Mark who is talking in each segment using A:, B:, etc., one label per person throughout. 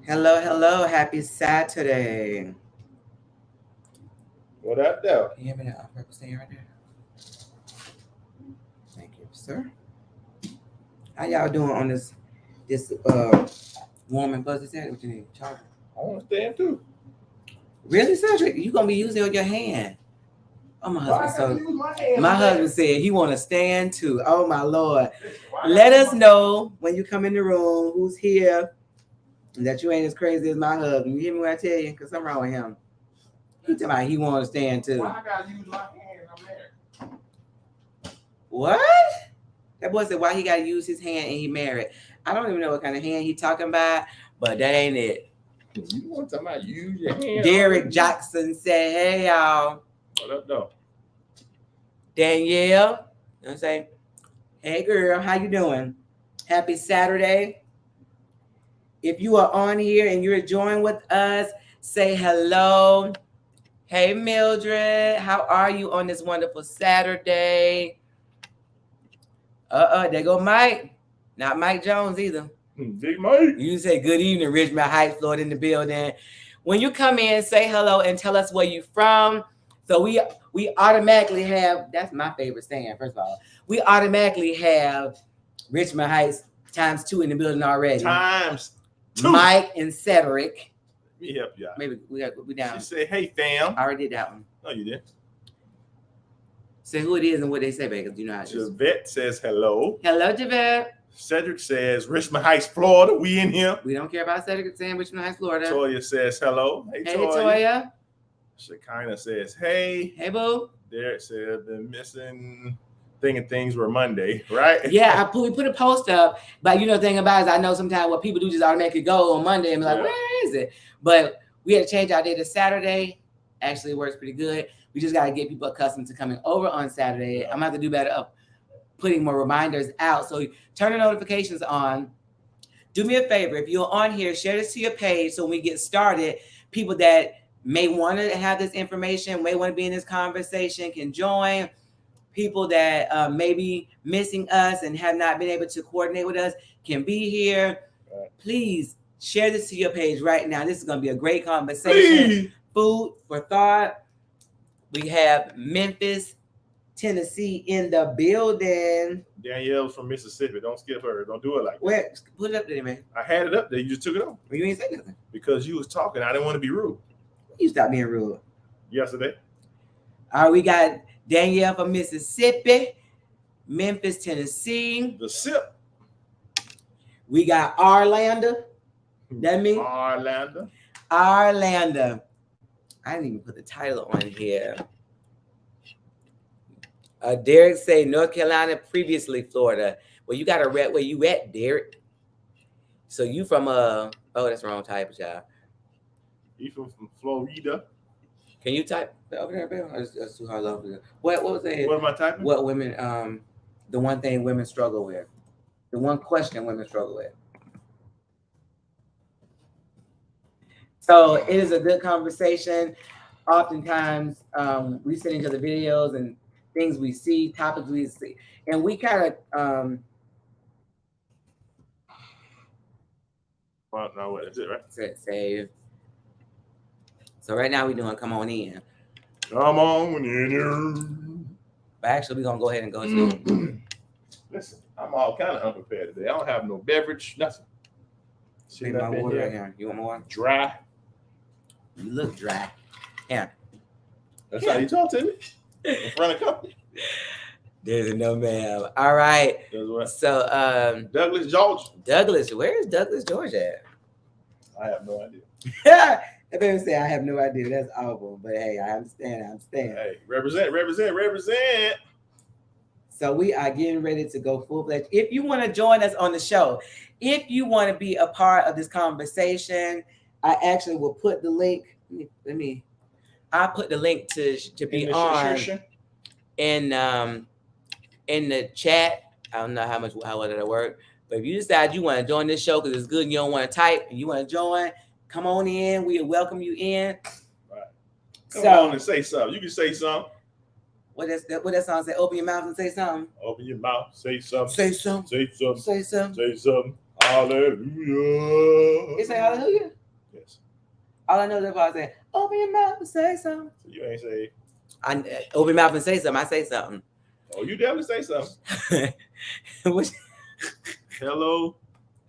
A: Hello, hello. Happy Saturday.
B: What up, though?
A: Can you hear me now? Purple staying right there. Thank you, sir. How y'all doing on this warm and fuzzy Saturday? What you need? Charger?
B: I want to stand too.
A: Really, Cedric? You gonna be using it with your hand? Oh, my
B: Why I
A: husband.
B: gotta
A: So
B: use my hand?
A: my husband said he want to stand too. Oh my Lord. Let us know when you come in the room who's here and that you ain't as crazy as my husband. You hear me when I tell you? Because something wrong with him. He talking about he want to stand too.
B: Why I gotta use my hand? I'm married.
A: What? That boy said why he gotta use his hand and he married. I don't even know what kind of hand he talking about, but that ain't it.
B: You want somebody to use your hand?
A: Derek Jackson said, hey y'all.
B: What up, though?
A: Danielle, you know what I'm saying? Hey girl, how you doing? Happy Saturday. If you are on here and you're joining with us, say hello. Hey Mildred, how are you on this wonderful Saturday? There go Mike. Not Mike Jones either.
B: Big Mike.
A: You say good evening, Richmond Heights, Florida in the building. When you come in, say hello and tell us where you from. So we automatically have, that's my favorite saying, first of all. We automatically have Richmond Heights times 2 in the building already.
B: Times 2.
A: Mike and Cedric.
B: Let me help y'all.
A: Maybe we down.
B: She said, hey, fam.
A: I already did that one.
B: No, you didn't.
A: Say who it is and what they say, because you know how it is.
B: Javette says hello.
A: Hello, Javette.
B: Cedric says Richmond Heights, Florida. We in here.
A: We don't care about Cedric saying Richmond Heights, Florida.
B: Toya says hello.
A: Hey, Toya.
B: Shekinah says hey.
A: Hey, boo.
B: Derek said the missing thing and things were Monday, right?
A: Yeah, we put a post up, but you know the thing about it is I know sometimes what people do just automatically go on Monday and be like, where is it? But we had to change our day to Saturday. Actually, it works pretty good. We just got to get people accustomed to coming over on Saturday. I'm going to have to do better of putting more reminders out. So turn the notifications on. Do me a favor. If you're on here, share this to your page so when we get started, people that may want to have this information, may want to be in this conversation can join. People that may be missing us and have not been able to coordinate with us can be here.
B: Right.
A: Please share this to your page right now. This is going to be a great conversation.
B: Please.
A: Food for thought. We have Memphis, Tennessee in the building.
B: Danielle's from Mississippi. Don't skip her. Don't do it like that.
A: Where? Put it up there, man.
B: I had it up there. You just took it off.
A: You ain't say nothing.
B: Because you was talking. I didn't want to be rude.
A: You stop being rude.
B: Yesterday.
A: All right, we got Danielle from Mississippi, Memphis, Tennessee.
B: The sip.
A: We got Orlando. That means
B: Orlando.
A: I didn't even put the title on here. Derek say North Carolina, previously Florida. Well, you got to rep where you at, Derek. So you from oh, that's the wrong type, y'all.
B: You from Florida?
A: Can you type over there, Bill? That's too hard over there. What was that?
B: What am I typing?
A: What women the one thing women struggle with. The one question women struggle with. So it is a good conversation. Oftentimes, we send each other videos and things we see, topics we see, and we kind of
B: well, no, what is it, right?
A: Save. So right now we're doing come on in.
B: Come on in.
A: But actually, we're gonna go ahead and go to.
B: Listen, I'm all kind of unprepared today. I don't have no beverage, nothing.
A: See my water right here. You want more water?
B: Dry.
A: You look dry. Yeah.
B: That's how you talk to me in front of company.
A: There's no ma'am. All right. So
B: Douglas, Georgia.
A: Douglas, where is Douglas, Georgia at?
B: I have no idea.
A: That baby say I have no idea. That's awful. But hey, I understand.
B: Hey, represent.
A: So we are getting ready to go full-fledged. If you want to join us on the show, if you want to be a part of this conversation, I actually will put the link. I'll put the link to be on in the chat. I don't know how well that'll work. But if you decide you want to join this show because it's good and you don't want to type and you want to join, come on in. We'll welcome you in.
B: Right. Come on and say something. You can say something.
A: What that song say? Open your mouth and say something.
B: Open your mouth. Say something.
A: Say something.
B: Say something.
A: Say something.
B: Say something. Hallelujah.
A: You say hallelujah? All I know is that I say, open your mouth and say something.
B: So you ain't say.
A: I open your mouth and say something. I say something.
B: Oh, you definitely say something.
A: Which,
B: Hello,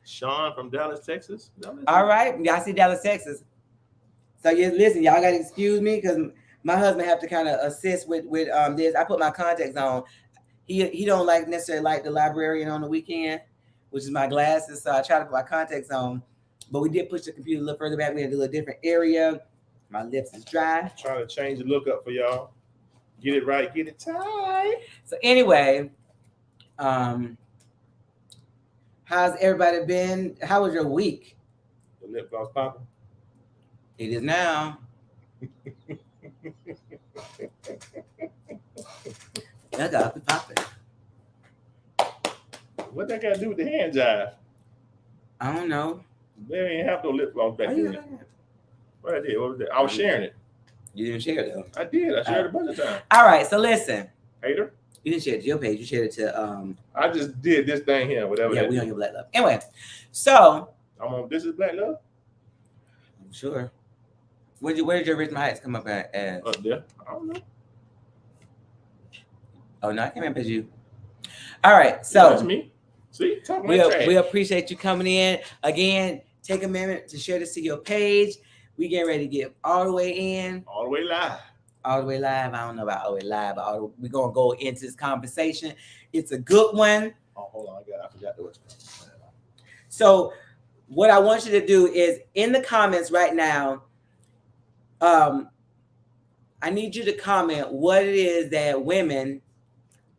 B: Sean from Dallas, Texas.
A: all right, y'all see Dallas, Texas. So yeah, listen, y'all gotta excuse me because my husband have to kind of assist with this. I put my contacts on. He don't necessarily like the librarian on the weekend, which is my glasses. So I try to put my contacts on. But we did push the computer a little further back. We had to do a different area. My lips is dry.
B: Trying to change the look up for y'all. Get it right, get it tight.
A: So anyway, how's everybody been? How was your week?
B: The lip gloss popping.
A: It is now. That got to popping.
B: What that got to do with the hand jive?
A: I don't know.
B: They ain't have no lip gloss back
A: you
B: then.
A: got that?
B: What I did? What was that? I was sharing it.
A: You didn't share it though.
B: I did. I shared it a bunch of times.
A: All right, so listen.
B: Hater.
A: You didn't share it to your page. You shared it to
B: I just did this thing here, whatever.
A: yeah,
B: that
A: we
B: is.
A: on your Black Love. Anyway, so
B: I'm on This Is Black Love.
A: I'm sure. Where did your Rich Heights come up at?
B: Up there. I don't know.
A: Oh no, I can't remember you. All right,
B: That's
A: so
B: me. See, talking
A: we
B: about trash.
A: appreciate you coming in. Again, take a minute to share this to your page. We getting ready to get all the way in.
B: All the way live.
A: All the way live. I don't know about all the way live, but we're gonna go into this conversation. It's a good one.
B: Oh, hold on. I forgot to watch.
A: So what I want you to do is in the comments right now, I need you to comment what it is that women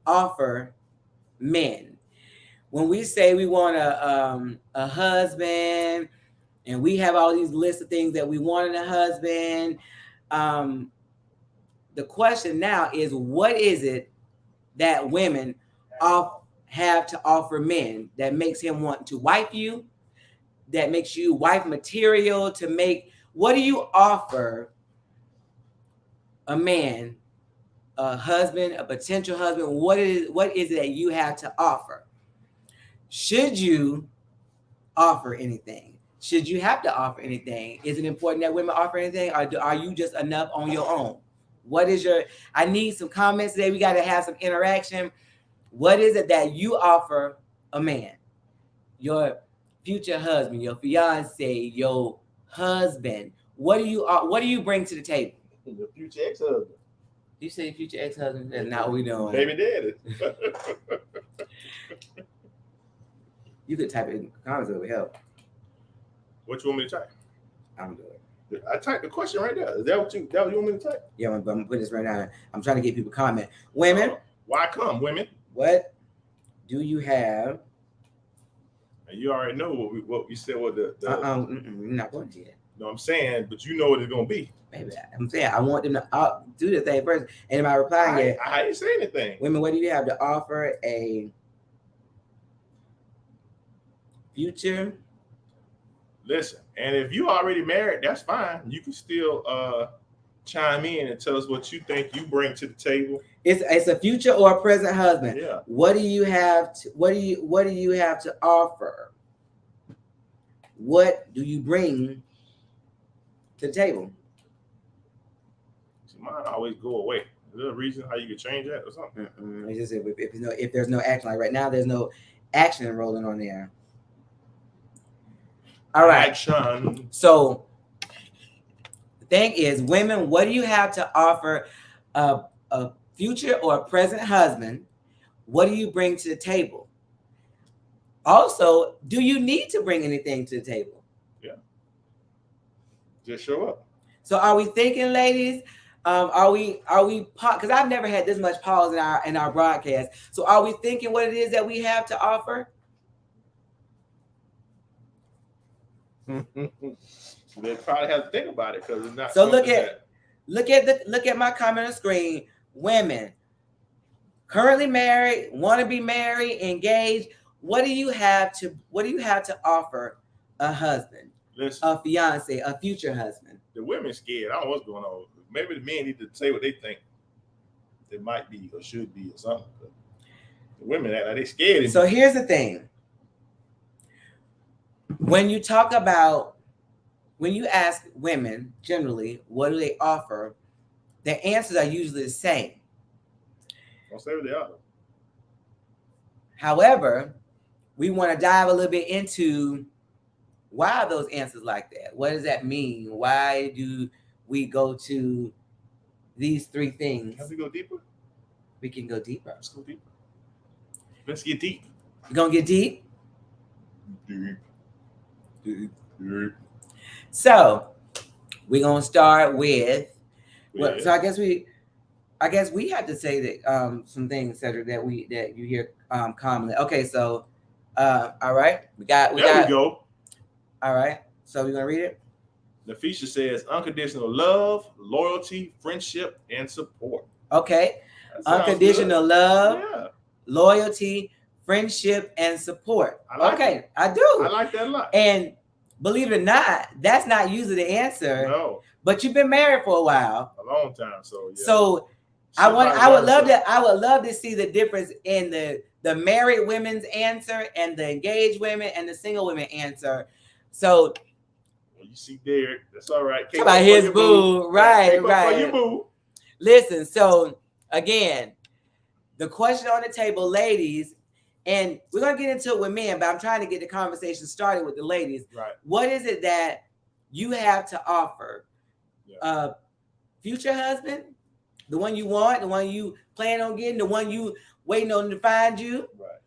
A: offer men. When we say we want a husband and we have all these lists of things that we want in a husband, the question now is, what is it that women have to offer men that makes him want to wife you, that makes you wife material, what do you offer a man, a husband, a potential husband? What is it that you have to offer? Should you offer anything? Should you have to offer anything? Is it important that women offer anything, or are you just enough on your own? I need some comments today. We got to have some interaction. What is it that you offer a man? Your future husband, your fiance, your husband. What do you bring to the table?
B: Your future ex-husband.
A: You say future ex-husband? That's not what we doing.
B: Baby daddy.
A: You could type it in the comments, it would help.
B: What you want me to type?
A: I'm doing it.
B: I typed the question right there. Is that what you want me to type?
A: Yeah, I'm gonna put this right now. I'm trying to get people to comment. Women,
B: why come women?
A: what do you have?
B: You already know what we said. What the
A: You're not going to yet.
B: No, I'm saying, but you know what it's gonna be.
A: Baby, I'm saying I want them to do the thing first. And am I replying yet?
B: I didn't say anything.
A: Women, what do you have to offer a future?
B: Listen, and if you already married, that's fine. You can still chime in and tell us what you think you bring to the table.
A: It's a future or a present husband.
B: Yeah.
A: What do you have to offer? What do you bring to the table?
B: See, mine always go away. Is there a reason how you could change that or something?
A: It's just if there's no action, like right now, there's no action rolling on there. All right.
B: Action.
A: So the thing is, women, what do you have to offer a future or a present husband? What do you bring to the table? Also, do you need to bring anything to the table?
B: Yeah. Just show up.
A: So are we thinking, ladies? Are we because I've never had this much pause in our broadcast. So are we thinking what it is that we have to offer?
B: They probably have to think about it because it's not.
A: So look at my comment on the screen. Women currently married, want to be married, engaged. What do you have to offer a husband, a fiance, a future husband?
B: The women scared. I don't know what's going on. Maybe the men need to say what they think they might be or should be or something. But the women are they scared.
A: So here's the thing. When you talk about when you ask women generally, what do they offer? Their answers are usually the same.
B: Don't say what they are.
A: However, we want to dive a little bit into why are those answers like that? What does that mean? Why do we go to these three things?
B: Can we go deeper?
A: We can go deeper.
B: Let's go deeper. Let's get deep.
A: You gonna get deep?
B: Deep.
A: So we're gonna start with. Well,
B: Yeah.
A: so I guess we have to say that some things, Cedric, that you hear commonly. Okay, so all right, we got.
B: We go.
A: All right, so we're gonna read it.
B: The feature says unconditional love, loyalty, friendship, and support.
A: Okay,
B: That sounds
A: unconditional
B: good.
A: love,
B: Yeah,
A: loyalty, friendship, and support.
B: I like
A: Okay, I do.
B: I like that a lot.
A: And believe it or not, that's not usually the answer.
B: No,
A: But you've been married for a while,
B: a long time. So yeah.
A: so I would love to see the difference in the married women's answer and the engaged women and the single women answer. So
B: Well, you see Derek, that's all right.
A: talk about his boo, right.
B: Your boo.
A: Listen, so again, the question on the table, ladies, and we're gonna get into it with men, but I'm trying to get the conversation started with the ladies.
B: Right.
A: What is it that you have to offer?
B: Yeah.
A: Future husband, the one you want, the one you plan on getting, the one you waiting on to find you,
B: Right.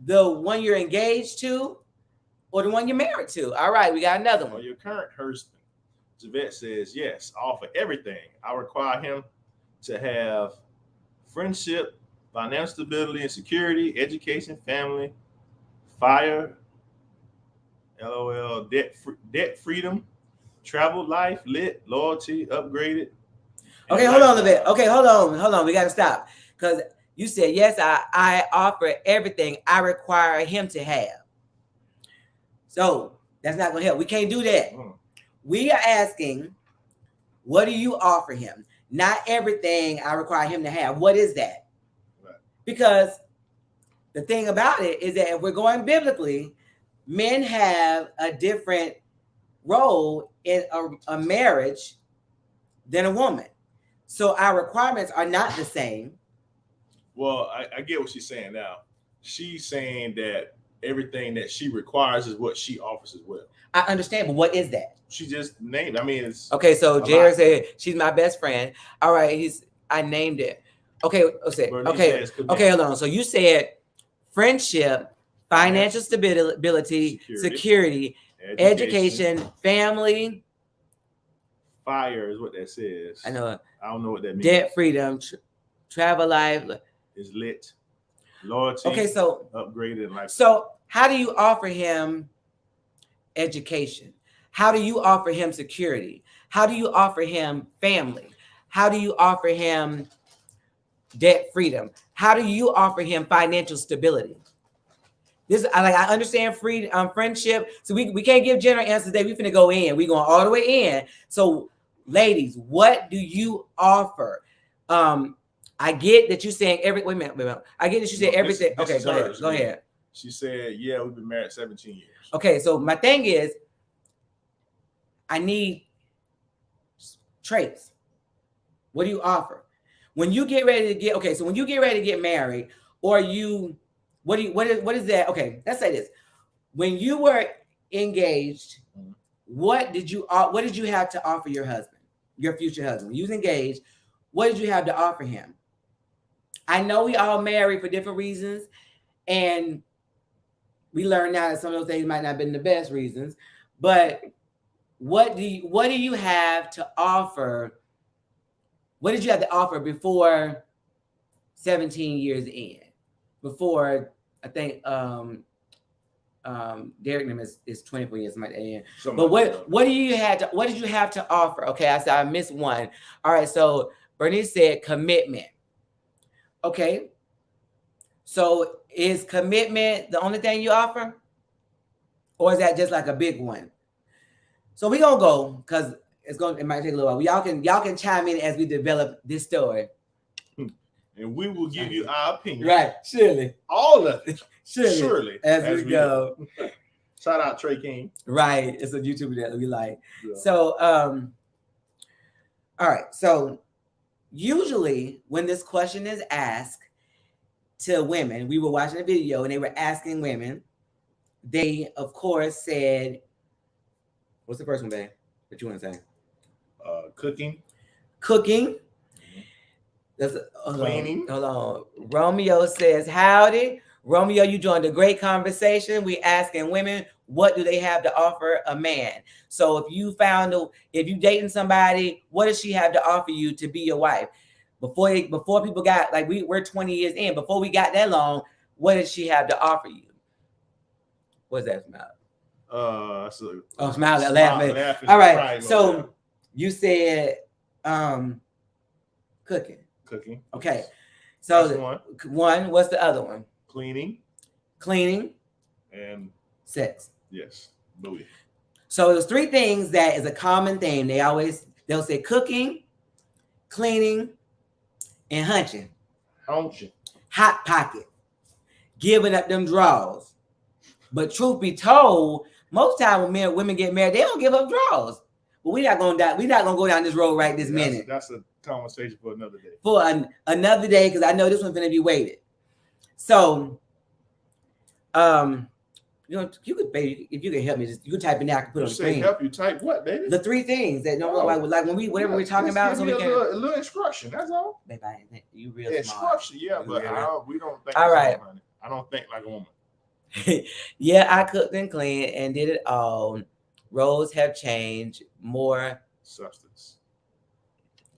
A: the one you're engaged to, or the one you're married to. All right, we got another
B: Or
A: one.
B: your current husband. Javette says, yes, I offer everything. I require him to have friendship, financial stability and security, education, family, fire, LOL, debt freedom, travel, life, lit, loyalty, upgraded.
A: Okay, hold on a bit. Okay, hold on. We got to stop because you said yes. I offer everything I require him to have. So that's not going to help. We can't do that. We are asking, what do you offer him? Not everything I require him to have. What is that?
B: Right.
A: Because the thing about it is that if we're going biblically, men have a different role in a marriage than a woman. So our requirements are not the same.
B: Well, I get what she's saying now. She's saying that everything that she requires is what she offers as well.
A: I understand, but what is that?
B: She just named. I mean, it's
A: Okay. So
B: a
A: Jared
B: lot.
A: said she's my best friend. All right, I named it. Okay.
B: Bernice
A: Okay.
B: says commitment.
A: Okay. Hold on. So you said friendship, financial stability, security, education, family.
B: Fire is what that says.
A: I know.
B: I don't know what that means.
A: Debt freedom, travel life.
B: Is lit. Loyalty.
A: Okay. So
B: upgraded and life.
A: So how do you offer him education? How do you offer him security? How do you offer him family? How do you offer him debt freedom? How do you offer him financial stability? I understand friendship. So we can't give general answers today. We're finna go in. We're going all the way in. So ladies, what do you offer? I get that you're saying wait a minute. I get that you said everything.
B: This
A: Okay,
B: is
A: go
B: hers.
A: ahead. Go ahead.
B: She said, yeah, we've been married 17 years.
A: Okay, so my thing is, I need traits. What do you offer? When you get ready to get married, or what is that? Okay, let's say this. When you were engaged, what did you have to offer your husband, your future husband? When you was engaged, what did you have to offer him? I know we all married for different reasons, and we learn now that some of those things might not have been the best reasons, but what do you have to offer? What did you have to offer before 17 years in? Before, I think Derek is 24 years, something like that. But what did you have to offer? Okay, I said I missed one. All right, so Bernice said commitment. Okay. So is commitment the only thing you offer? Or is that just like a big one? So we're gonna go because it might take a little while. Y'all can chime in as we develop this story.
B: And we will give you our opinion.
A: Right, surely.
B: All of it.
A: Surely. As we go.
B: Shout out Trey King.
A: Right. It's a YouTuber that we like.
B: Yeah.
A: So, all right. So usually when this question is asked to women, we were watching a video and they were asking women, they of course said, what's the first one, babe? What you want to say?
B: Cooking.
A: Cooking. That's
B: Cleaning.
A: Hold on. Romeo says, howdy. Romeo, you joined a great conversation. We asking women, what do they have to offer a man? So if you dating somebody, what does she have to offer you to be your wife? Before people got, like, we're 20 years in, before we got that long, what does she have to offer you? What's that smile? Smile, laughing. All right. So you said cooking.
B: Cooking.
A: Okay. So
B: that's
A: one, what's the other one?
B: Cleaning.
A: And sex.
B: Yes. Louis.
A: So there's three things that is a common theme. They'll say cooking, cleaning, and hunching. Hot pocket. Giving up them draws. But truth be told, most time when women get married, they don't give up draws. But we're not gonna go down this road right this minute.
B: That's a conversation for another day.
A: For another day, because I know this one's gonna be weighted. So, you could, baby, if you can help me, you can type in there. I can put it on the screen.
B: Help you type what, baby?
A: The three things that like when whatever we're talking about, so we can
B: a little instruction. That's all.
A: Baby, you real
B: instruction,
A: smart.
B: Yeah, but we don't think.
A: All right.
B: I don't think like a woman.
A: Yeah, I cooked and cleaned and did it all. Roles have changed. More
B: substance.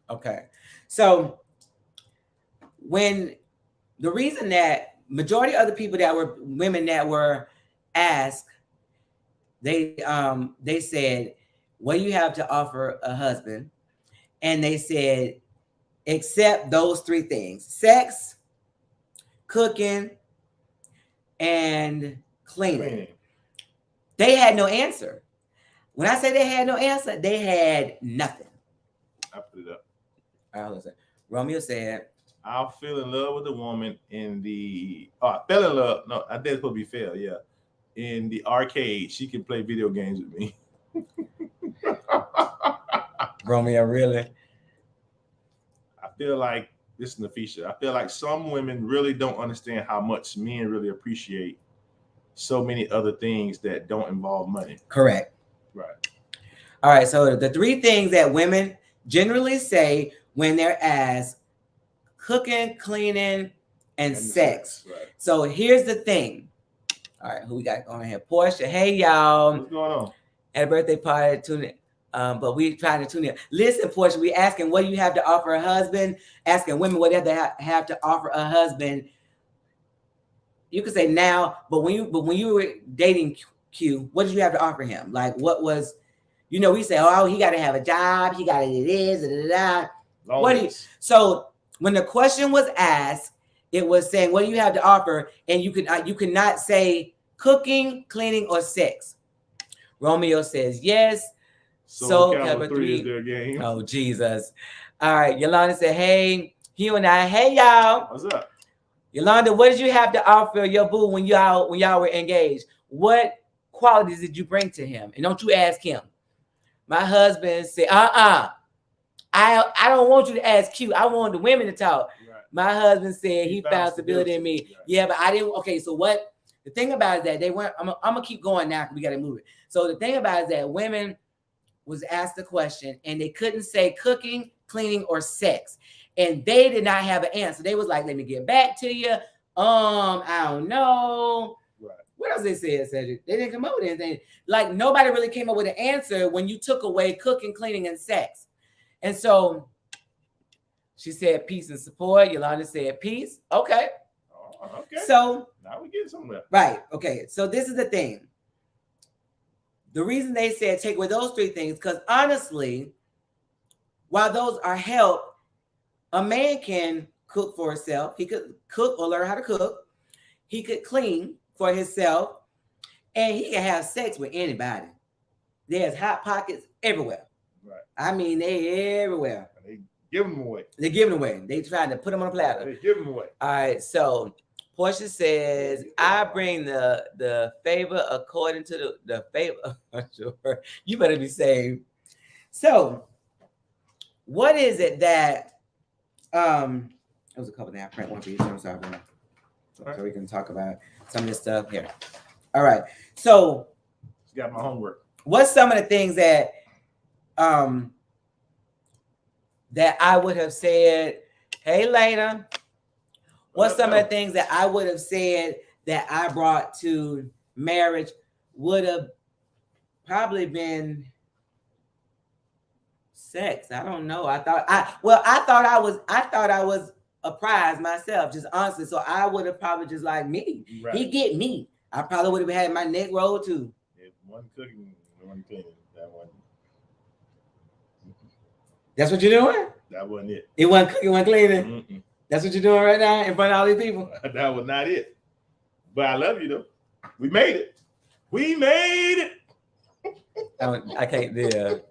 A: Okay. So when the reason that majority of the people that were women that were asked, they said, what do you have to offer a husband? And they said, except those three things: sex, cooking, and cleaning. They had no answer. When I say they had no answer, they had nothing.
B: I put it up.
A: All right, listen. Romeo said,
B: I'll fell in love with a woman I fell in love. No, I did supposed to be fair. Yeah. In the arcade, she can play video games with me.
A: Romeo, really?
B: I feel like, this is Nafisha, I feel like some women really don't understand how much men really appreciate so many other things that don't involve money.
A: Correct.
B: Right.
A: All right. So the three things that women generally say when they're asked: cooking, cleaning, and sex.
B: Right.
A: So here's the thing. All right, who we got going here? Portia. Hey, y'all.
B: What's going on?
A: At a birthday party, tune in. But we trying to tune in. Listen, Portia, we asking what do you have to offer a husband? Asking women what they have to offer a husband. You could say now, but when you were dating Q, what did you have to offer him? Like, what was, we say, oh, he got to have a job, he got to do this, So when the question was asked, it was saying, what do you have to offer? And you could not say cooking, cleaning, or sex. Romeo says yes. So number 3
B: is their game.
A: Oh, Jesus. All right. Yolanda said, hey, Hugh and I. Hey, y'all.
B: What's up?
A: Yolanda, what did you have to offer your boo when y'all were engaged? What qualities did you bring to him? And don't you ask him. My husband said, I don't want you to ask Q. I want the women to talk. Right. My husband said he found stability in me. Right. Yeah, but I didn't. Okay, so what? The thing about it is that they weren't. I'm gonna keep going now because we got to move it. So the thing about it is that women was asked the question and they couldn't say cooking, cleaning, or sex, and they did not have an answer. They was like, "Let me get back to you." I don't know. Right. What else they said, Cedric? They didn't come up with anything. Like nobody really came up with an answer when you took away cooking, cleaning, and sex. And so she said peace and support. Yolanda said peace. Okay.
B: Oh, okay.
A: So
B: now we get somewhere.
A: Right. Okay. So this is the thing. The reason they said take away those three things, because honestly, while those are help, a man can cook for himself. He could cook or learn how to cook. He could clean for himself. And he can have sex with anybody. There's hot pockets everywhere. Right. I mean, they everywhere.
B: They give them away.
A: They're giving away. They trying to put them on a platter.
B: They give them away.
A: All right. So Portia says, I bring the favor according to the favor. Sure. You better be saved. So, what is it that there was a couple that I print one for you. So I'm sorry, bro. So we can talk about some of this stuff here. All right. So,
B: got my homework.
A: What's some of the things that that I would have said? Hey, Lena. What's some of the things that I would have said that I brought to marriage would have probably been sex? I don't know. I thought I was a prize myself, just honestly. So I would have probably just like me. Right. He get me. I probably would have had my neck rolled too.
B: If one cooking, one cleaning, that one.
A: That's what you're doing?
B: That wasn't it.
A: It wasn't cooking, wasn't cleaning. Mm-mm. That's what you're doing right now in front of all these people.
B: That was not it. But I love you though. We made it. We made it.
A: I can't do it.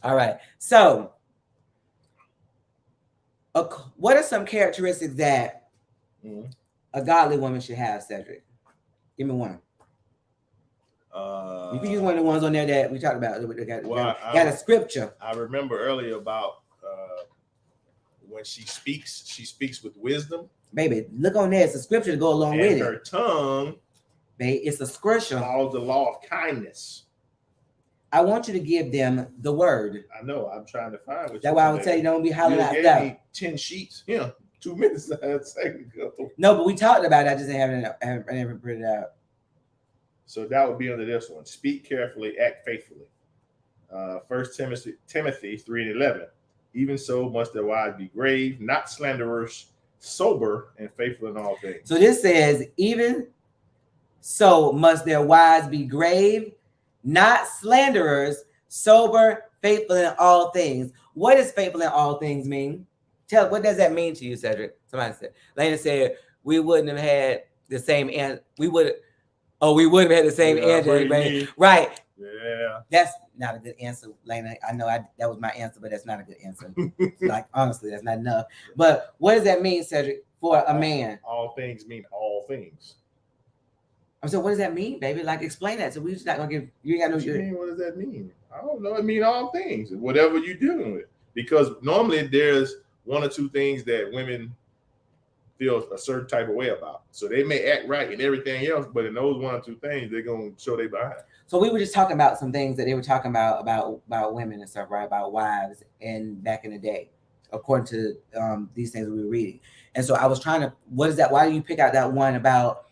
A: All right. So, what are some characteristics that a godly woman should have, Cedric? Give me one. You can use one of the ones on there that we talked about. Got a scripture.
B: I remember earlier about when she speaks with wisdom.
A: Baby, look on there. It's a scripture to go along with it.
B: Her tongue,
A: baby, it's a scripture.
B: Follows the law of kindness.
A: I want you to give them the word.
B: I know. I'm trying to find what.
A: That's why I would tell you don't be hollering out stuff.
B: 10 sheets. Yeah, 2 minutes a second ago.
A: No, but we talked about it. I just haven't put it out.
B: So that would be under this one. Speak carefully, act faithfully. 1 Timothy 3:11. Even so must their wives be grave, not slanderers, sober, and faithful in all things.
A: So this says, even so must their wives be grave, not slanderers, sober, faithful in all things. What does faithful in all things mean? What does that mean to you, Cedric? Somebody said. Lena said we wouldn't have had the same answer. We would have had the same answer, right?
B: Yeah.
A: That's not a good answer, Lena. I know that was my answer, but that's not a good answer. Like, honestly, that's not enough. But what does that mean, Cedric, for a man?
B: All things mean all things.
A: So what does that mean, baby? Like, explain that. So we're just not gonna give you ain't got no.
B: What does that mean? I don't know. It means all things, whatever you're dealing with. Because normally there's one or two things that women feel a certain type of way about. So they may act right in everything else, but in those one or two things, they're gonna show they behind.
A: So we were just talking about some things that they were talking about women and stuff, right? About wives and back in the day, according to these things we were reading. And so I was trying to, what is that? Why do you pick out that one about?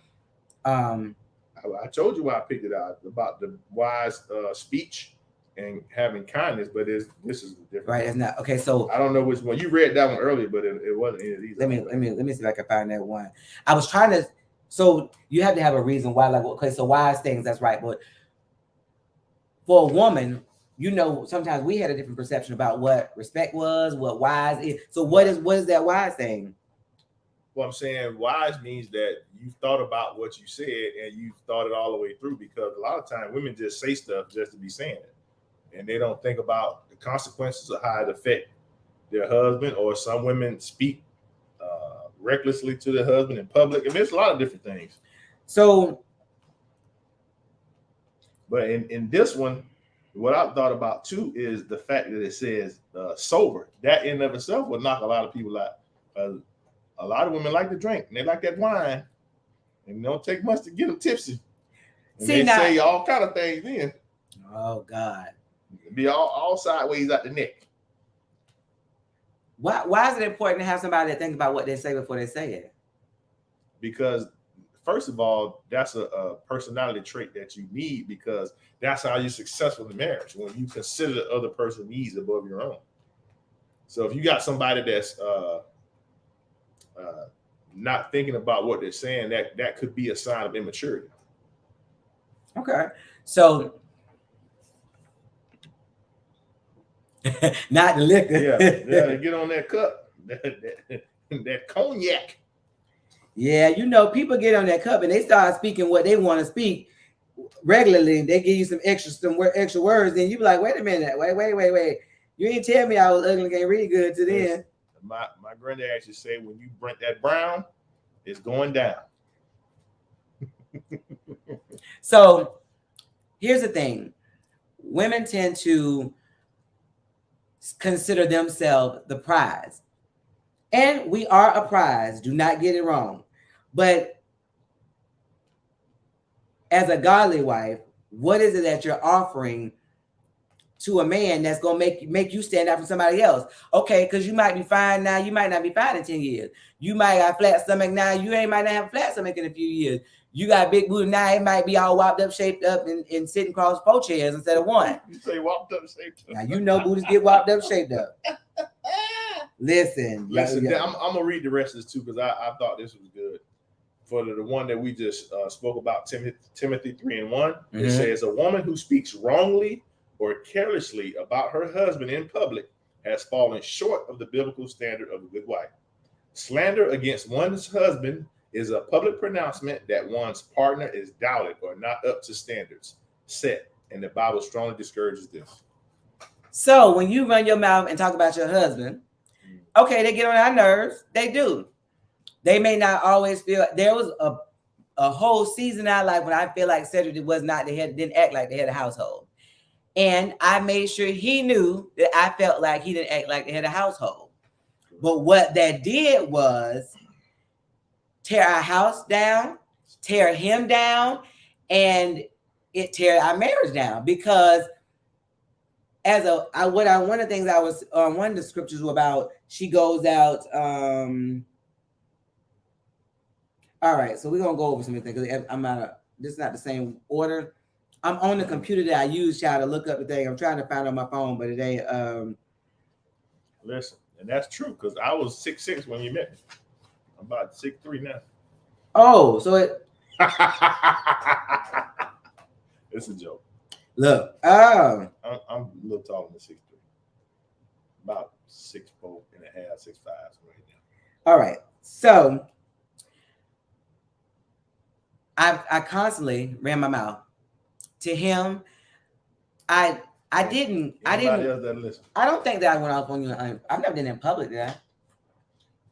B: I told you why I picked it out, about the wise speech and having kindness, but this is different.
A: Right, it's not okay. So
B: I don't know which one you read that one earlier, but it wasn't any of these.
A: Let me see if I can find that one. I was trying to. So you have to have a reason why. Like, okay, so wise things. That's right, but for a woman, you know, sometimes we had a different perception about what respect was, what wise is. So what is that wise thing?
B: Well, I'm saying wise means that you thought about what you said and you thought it all the way through, because a lot of times women just say stuff just to be saying it. And they don't think about the consequences of how it affect their husband, or some women speak recklessly to their husband in public. I mean, it's a lot of different things.
A: So, but
B: in this one, what I thought about too is the fact that it says sober. That in and of itself would knock a lot of people out. A lot of women like to drink, and they like that wine, and it don't take much to get them tipsy. And they say all kind of things then.
A: Oh God.
B: Be all sideways out the neck.
A: Why is it important to have somebody that think about what they say before they say it?
B: Because first of all, that's a personality trait that you need, because that's how you're successful in marriage, when you consider the other person's needs above your own. So if you got somebody that's not thinking about what they're saying, that could be a sign of immaturity.
A: Okay. So not the liquor.
B: Yeah, they get on that cup, that cognac.
A: Yeah, you know, people get on that cup and they start speaking what they want to speak regularly. They give you some extra words, and you be like, wait a minute, wait. You ain't tell me I was ugly and can't read good to then.
B: My granddad used to say, when you burnt that brown, It's going down.
A: So here's the thing. Women tend to consider themselves the prize. And we are a prize. Do not get it wrong. But as a godly wife, what is it that you're offering to a man that's going to make you stand out from somebody else? Okay, because you might be fine now. You might not be fine in 10 years. You might have a flat stomach now. You might not have a flat stomach in a few years. You got big booty now. It might be all whopped up, shaped up, and sitting across 4 chairs instead of 1.
B: You say whopped up, shaped up.
A: Now, you know booties get whopped up, shaped up. Listen.
B: Yeah. I'm going to read the rest of this too, because I thought this was good. For the one that we just spoke about, Timothy 3:1, it says, a woman who speaks wrongly or carelessly about her husband in public has fallen short of the biblical standard of a good wife. Slander against one's husband is a public pronouncement that one's partner is doubted or not up to standards set, and the Bible strongly discourages this. So
A: when you run your mouth and talk about your husband, okay, they get on our nerves. They do. They may not always feel. There was a whole season in our life when I feel like Cedric was not the head, didn't act like the head of the household. And I made sure he knew that I felt like he didn't act like the head of the household. But what that did was tear our house down, tear him down, and it tear our marriage down. Because one of the things I was one of the scriptures were about, she goes out. All right, so we're gonna go over some things because I'm not. This is not the same order. I'm on the computer that I use, child, to look up the thing. I'm trying to find it on my phone, but it ain't.
B: Listen, and that's true because I was 6'6" when you met me. I'm about 6'3" now.
A: Oh, so it.
B: It's a joke.
A: Look,
B: I'm a little taller than 6'3", about 6'4.5", 6'5" right now.
A: All right, so I constantly ran my mouth to him. I didn't.
B: Else that listen.
A: I don't think that I went off on you. I've never done it in public, did I?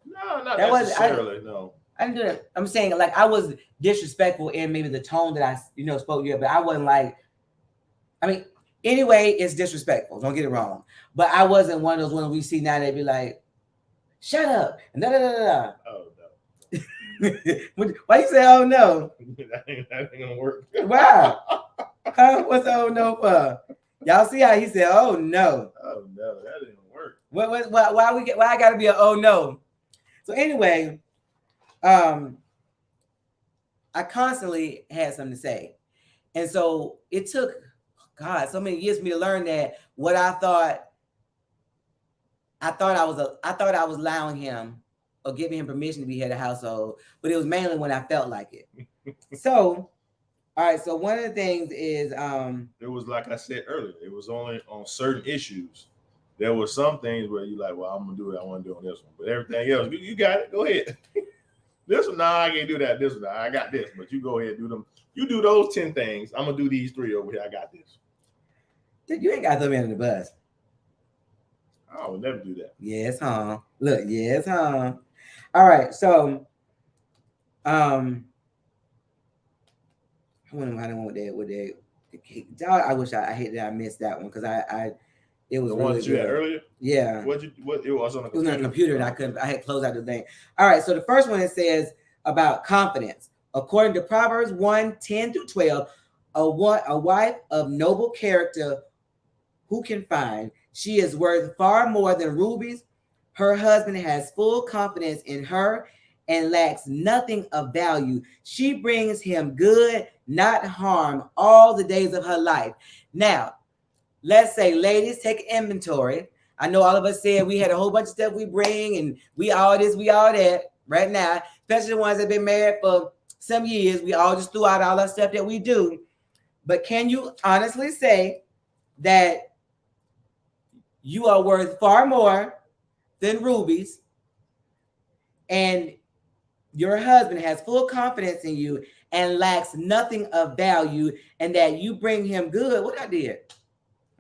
B: No, not that necessarily. No,
A: I didn't do that. I'm saying like I was disrespectful in maybe the tone that I spoke to you, but I wasn't like. I mean, anyway, it's disrespectful. Don't get it wrong. But I wasn't one of those ones we see now. They'd be like, "Shut up!" and da da da da.
B: Oh no.
A: Why you say, "Oh no"?
B: that ain't gonna work.
A: Wow. Huh? What's the "oh no" for? Y'all see how he said, "Oh no"?
B: Oh no, that didn't work.
A: Why I gotta be a "oh no"? So anyway, I constantly had something to say, and so it took so many years for me to learn that what I thought I was allowing him or giving him permission to be head of household, but it was mainly when I felt like it. So, all right. So one of the things is
B: it was like I said earlier, it was only on certain issues. There were some things where you like, well, I'm gonna do what I want to do on this one, but everything else, you got it. Go ahead. This one, I can't do that. This one, I got this, but you go ahead and do them. You do those 10 things. I'm gonna do these 3 over here. I got this.
A: You ain't got to throw me under the bus.
B: I would never do that.
A: Yes, huh? Look, yes, huh? All right, so I wonder why I went with that. I wish I hate that I missed that one because it was
B: the one that you had earlier.
A: Yeah.
B: What it was on the computer.
A: It was on the computer and I had closed out the thing. All right, so the first one it says about confidence. According to Proverbs 1:10-12, a wife of noble character who can find? She is worth far more than rubies. Her husband has full confidence in her and lacks nothing of value. She brings him good, not harm, all the days of her life. Now, let's say, ladies, take inventory. I know all of us said we had a whole bunch of stuff we bring and we all this, we all that right now, especially the ones that have been married for some years. We all just threw out all that stuff that we do. But can you honestly say that you are worth far more than rubies and your husband has full confidence in you and lacks nothing of value and that you bring him good? What I did?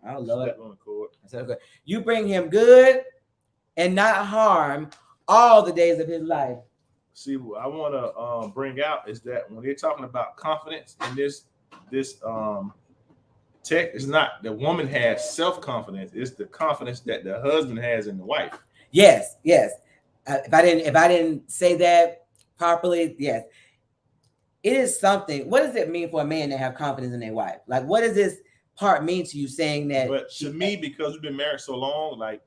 A: Oh, Lord. You bring him good and not harm all the days of his life.
B: see, what I want to bring out is that when they're talking about confidence in this tech, it's not the woman has self-confidence, it's the confidence that the husband has in the wife.
A: Yes. If I didn't say that properly, yes. It is something. What does it mean for a man to have confidence in their wife? Like, what does this part mean to you, saying that?
B: But to me, because we've been married so long, like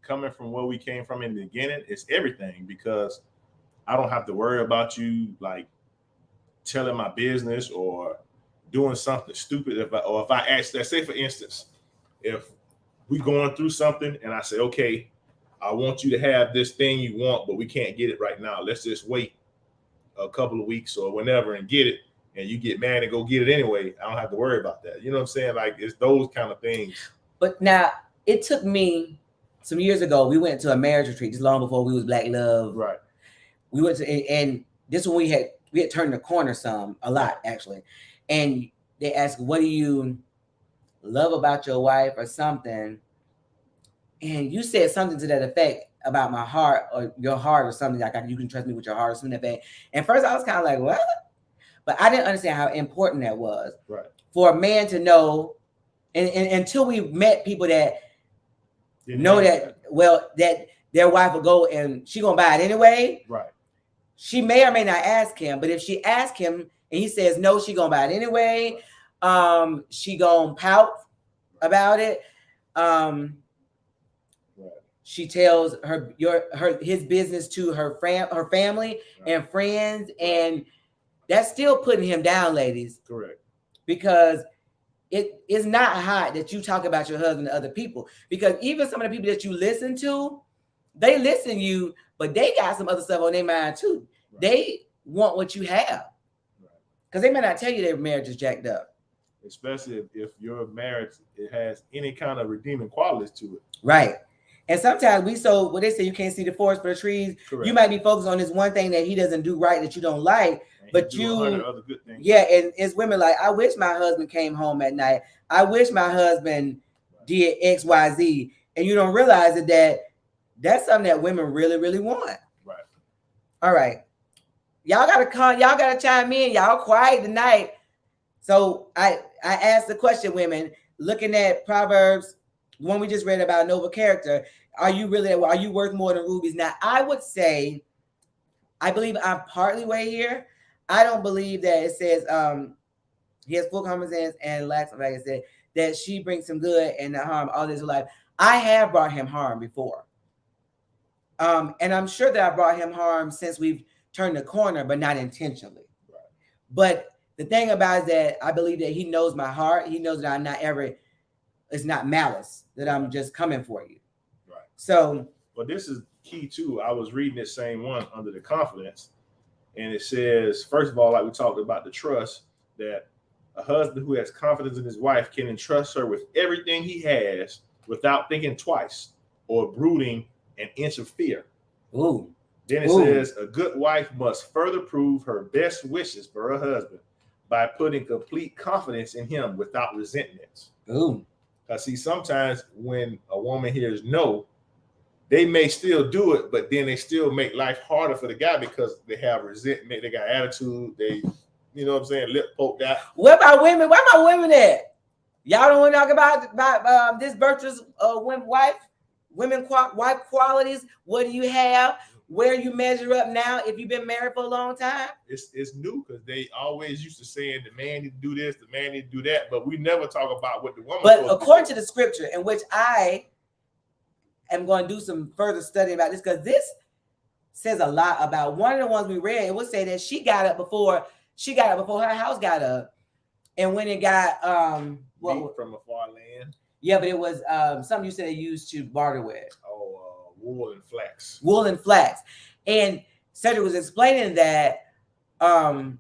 B: coming from where we came from in the beginning, it's everything, because I don't have to worry about you like telling my business or doing something stupid. If I ask, let's say for instance, if we going through something and I say, okay, I want you to have this thing you want, but we can't get it right now. Let's just wait a couple of weeks or whenever and get it. And you get mad and go get it anyway. I don't have to worry about that. You know what I'm saying? Like, it's those kind of things.
A: But now it took me some years ago. We went to a marriage retreat just long before we was Black Love.
B: Right.
A: We went to, and this one we had turned the corner a lot actually. And they asked, what do you love about your wife or something? And you said something to that effect about my heart or your heart or something, like you can trust me with your heart or something like that. And first I was kind of like, what? But I didn't understand how important that was.
B: Right.
A: For a man to know, and until we met people that know that, well, that their wife will go and she gonna buy it anyway.
B: Right.
A: She may or may not ask him, but if she asks him and he says no, she gonna buy it anyway. She gonna pout about it. She tells his business to her family and friends, and that's still putting him down, ladies.
B: Correct.
A: Because it is not hot that you talk about your husband to other people. Because even some of the people that you listen to, they listen to you, but they got some other stuff on their mind too. Right. They want what you have. Because they may not tell you their marriage is jacked up.
B: Especially if your marriage, it has any kind of redeeming qualities to it.
A: Right. And sometimes when they say you can't see the forest for the trees, correct, you might be focused on this one thing that he doesn't do right that you don't like, and but you, 100 other good things. Yeah, and it's women like, I wish my husband came home at night. I wish my husband did X, Y, Z, and you don't realize that's something that women really, really want.
B: Right.
A: All right, y'all gotta chime in. Y'all quiet tonight. So I asked the question, women, looking at Proverbs. The one we just read about noble character, are you worth more than rubies? Now, I would say, I believe I'm partly way here. I don't believe that it says he has full common sense and lacks, like I said, that she brings him good and not harm all his life. I have brought him harm before. And I'm sure that I brought him harm since we've turned the corner, but not intentionally. Right. But the thing about it is that I believe that he knows my heart. He knows that I'm not ever, it's not malice, that I'm just coming for you. Right. So,
B: well, this is key too. I was reading this same one under the confidence, and it says, first of all, like we talked about the trust, that a husband who has confidence in his wife can entrust her with everything he has without thinking twice or brooding an inch of fear.
A: Ooh.
B: Then it says a good wife must further prove her best wishes for her husband by putting complete confidence in him without resentment.
A: Ooh.
B: I see sometimes when a woman hears no, they may still do it, but then they still make life harder for the guy because they have resentment, they got attitude, they, you know what I'm saying, lip poked out.
A: What about women? Where my women at? Y'all don't want to talk about this virtuous wife qualities? What do you have? Where you measure up now if you've been married for a long time?
B: It's new because they always used to saying the man need to do this, the man need to do that, but we never talk about what the woman.
A: But according to the scripture, in which I am going to do some further study about this, because this says a lot about one of the ones we read. It would say that she got up before her house got up, and when it got
B: from a far land.
A: Yeah, but it was something you said they used to barter with.
B: Wool and flax.
A: Wool and flax. And Cedric was explaining that the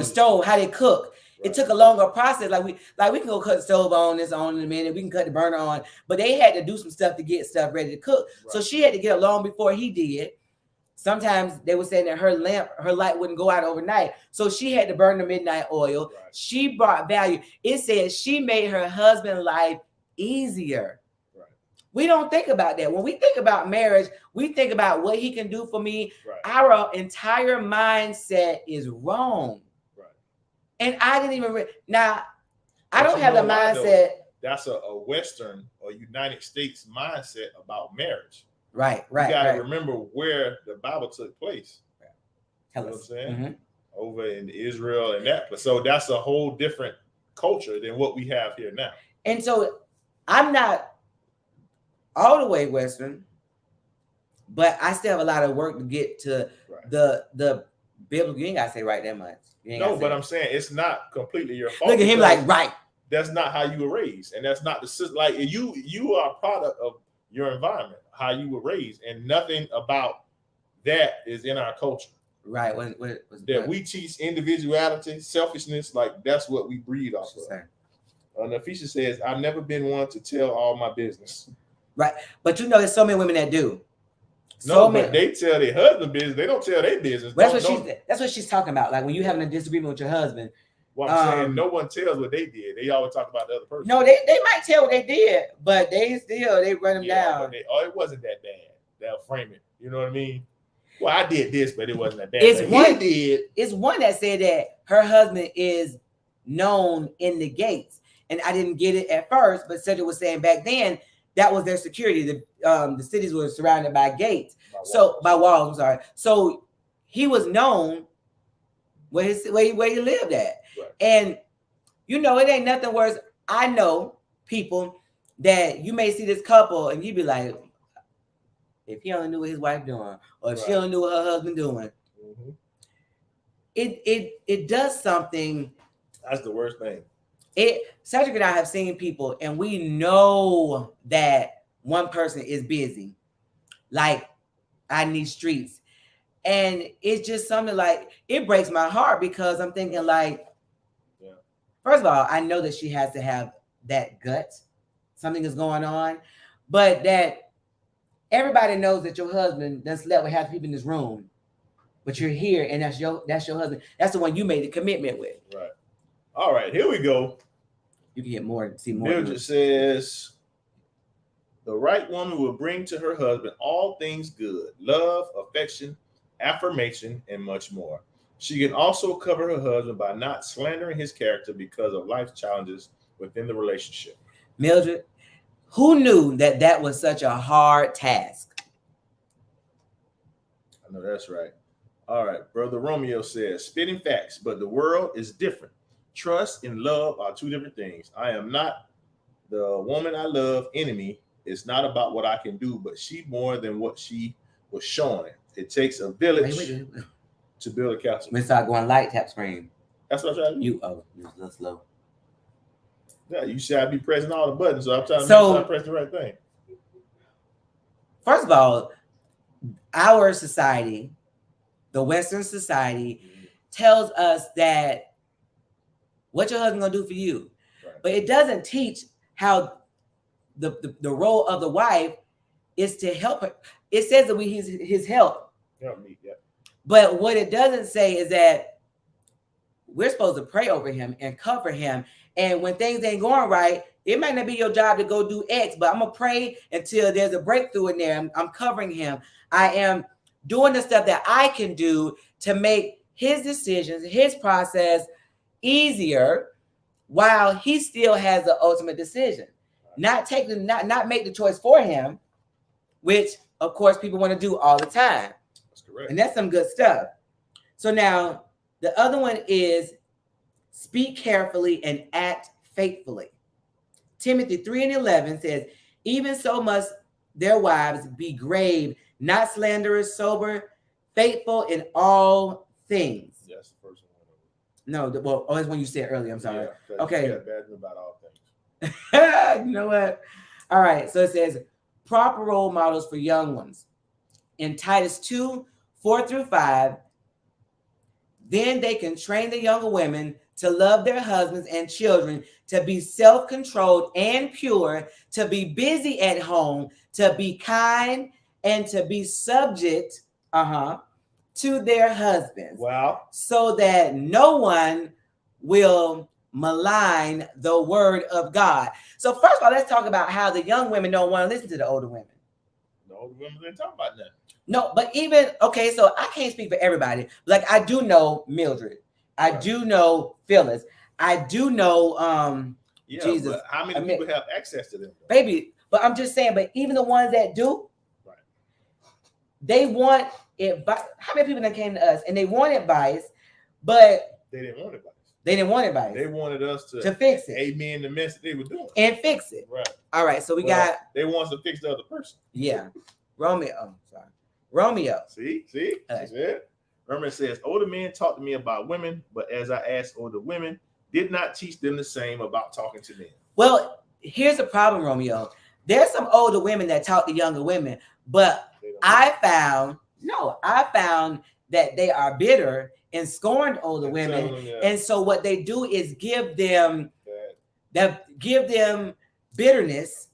A: stove, how they cook. Right. It took a longer process. Like we can go cut the stove on in a minute, we can cut the burner on, but they had to do some stuff to get stuff ready to cook. Right. So she had to get up long before he did. Sometimes they were saying that her light wouldn't go out overnight. So she had to burn the midnight oil. Right. She brought value. It says she made her husband's life easier. Right. We don't think about that. When we think about marriage, we think about what he can do for me.
B: Right.
A: Our entire mindset is wrong.
B: Right.
A: And I didn't even now. I
B: But
A: don't
B: you
A: have the
B: know why, though?
A: mindset.
B: That's a Western or United States mindset about marriage.
A: Right.
B: You got to
A: Right.
B: remember where the Bible took place.
A: Tell
B: You know
A: us.
B: what I'm saying?
A: Mhm.
B: Over in Israel and that. So that's a whole different culture than what we have here now.
A: And so I'm not all the way Western, but I still have a lot of work to get to
B: Right.
A: the biblical. You ain't gotta say right that much.
B: No, but I'm saying it's not completely your fault.
A: Look at him
B: because
A: like right.
B: That's not how you were raised, and that's not the system. Like you are a product of your environment, how you were raised, and nothing about that is in our culture.
A: Right.
B: That we teach individuality, selfishness, like that's what we breed off of. And Ephesians says, "I've never been one to tell all my business."
A: Right, but you know, there's so many women that do.
B: No, but they tell their husband business. They don't tell their business.
A: That's what she's talking about. Like when you're having a disagreement with your husband.
B: Well, I'm saying no one tells what they did. They always talk about the other person.
A: No, they might tell what they did, but they run them down.
B: It wasn't that bad. They'll frame it. You know what I mean? Well, I did this, but it wasn't that bad.
A: It's one that said that her husband is known in the gates, and I didn't get it at first, but Cedric was saying back then that was their security. The cities were surrounded by gates, by walls. I'm sorry. So he was known where he lived at,
B: right.
A: And you know it ain't nothing worse. I know people that you may see this couple, and you be like, if he only knew what his wife doing, or if she only knew what her husband doing,
B: mm-hmm.
A: it does something.
B: That's the worst thing.
A: Cedric and I have seen people, and we know that one person is busy, like out in these streets, and it's just something like it breaks my heart because I'm thinking like, first of all, I know that she has to have that gut, something is going on, but that everybody knows that your husband done slept with half the people in this room, but you're here, and that's your husband. That's the one you made the commitment with.
B: Right. All right, here we go.
A: You can get more, see more.
B: Mildred says, the right woman will bring to her husband all things good, love, affection, affirmation, and much more. She can also cover her husband by not slandering his character because of life's challenges within the relationship.
A: Mildred, who knew that was such a hard task?
B: I know that's right. All right, Brother Romeo says, spitting facts, but the world is different. Trust and love are two different things. I am not the woman I love enemy. It's not about what I can do, but she more than what she was showing. It takes a village to build a castle.
A: We start going light tap screen.
B: That's what I'm trying to do.
A: You're a little slow.
B: Yeah, you should I be pressing all the buttons, so I'm trying to make sure I press the right thing.
A: First of all, our society, the Western society, tells us that what your husband gonna do for you, right. But it doesn't teach how the role of the wife is to help her. It says that we his help.
B: Help me, yeah.
A: But what it doesn't say is that we're supposed to pray over him and cover him. And when things ain't going right, it might not be your job to go do X, but I'm gonna pray until there's a breakthrough in there. I'm covering him. I am doing the stuff that I can do to make his decisions, his process easier, while he still has the ultimate decision. Not make the choice for him, which of course people want to do all the time.
B: That's correct.
A: And that's some good stuff. So now the other one is speak carefully and act faithfully. Timothy 3:11 says, even so must their wives be grave, not slanderous, sober, faithful in all things.
B: Yes, the first one.
A: No, that's one you said earlier. I'm sorry.
B: Yeah,
A: okay.
B: Bad about all things.
A: You know what? All right. So it says proper role models for young ones. In Titus 2:4-5, then they can train the younger women to love their husbands and children, to be self-controlled and pure, to be busy at home, to be kind, and to be subject to their husbands.
B: Wow.
A: So that no one will malign the word of God. So first of all, let's talk about how the young women don't want to listen to the older women.
B: The older women didn't talk about that.
A: No, but even, okay, so I can't speak for everybody. Like, I do know Mildred. I
B: Right.
A: do know Phyllis. I do know
B: Yeah,
A: Jesus.
B: but how many people have access to them?
A: Baby, but I'm just saying, but even the ones that do,
B: Right.
A: they want advice. How many people that came to us and they want advice, but
B: they didn't want advice.
A: They didn't want advice.
B: They wanted us to
A: fix it.
B: Amen the mess they were doing.
A: And fix it.
B: Right.
A: All right, so we got.
B: They want us to fix the other person.
A: Yeah. Romeo. Romeo.
B: See? Romeo says, older men talk to me about women, but as I asked older women, did not teach them the same about talking to men.
A: Well, here's the problem, Romeo. There's some older women that talk to younger women, but I found that they are bitter and scorned older women. And so what they do is give them bitterness,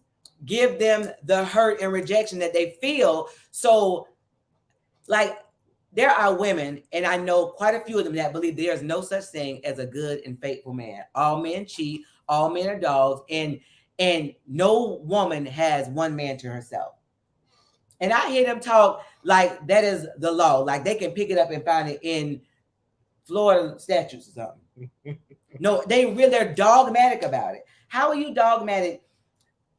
A: give them the hurt and rejection that they feel. So, like, there are women, and I know quite a few of them, that believe there's no such thing as a good and faithful man. All men cheat, all men are dogs, and no woman has one man to herself. And I hear them talk like that is the law, like they can pick it up and find it in Florida statutes or something. No, they're dogmatic about it. How are you dogmatic?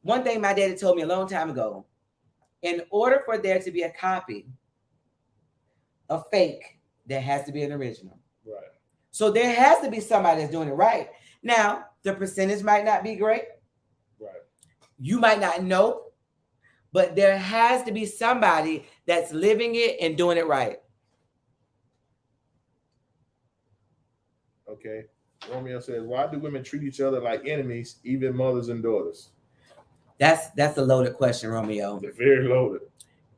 A: One thing my daddy told me a long time ago, in order for there to be a copy, a fake, there has to be an original.
B: Right.
A: So there has to be somebody that's doing it right. Now, the percentage might not be great.
B: Right.
A: You might not know, but there has to be somebody that's living it and doing it right.
B: Okay. Romeo says, why do women treat each other like enemies, even mothers and daughters?
A: That's a loaded question, Romeo.
B: It's very loaded.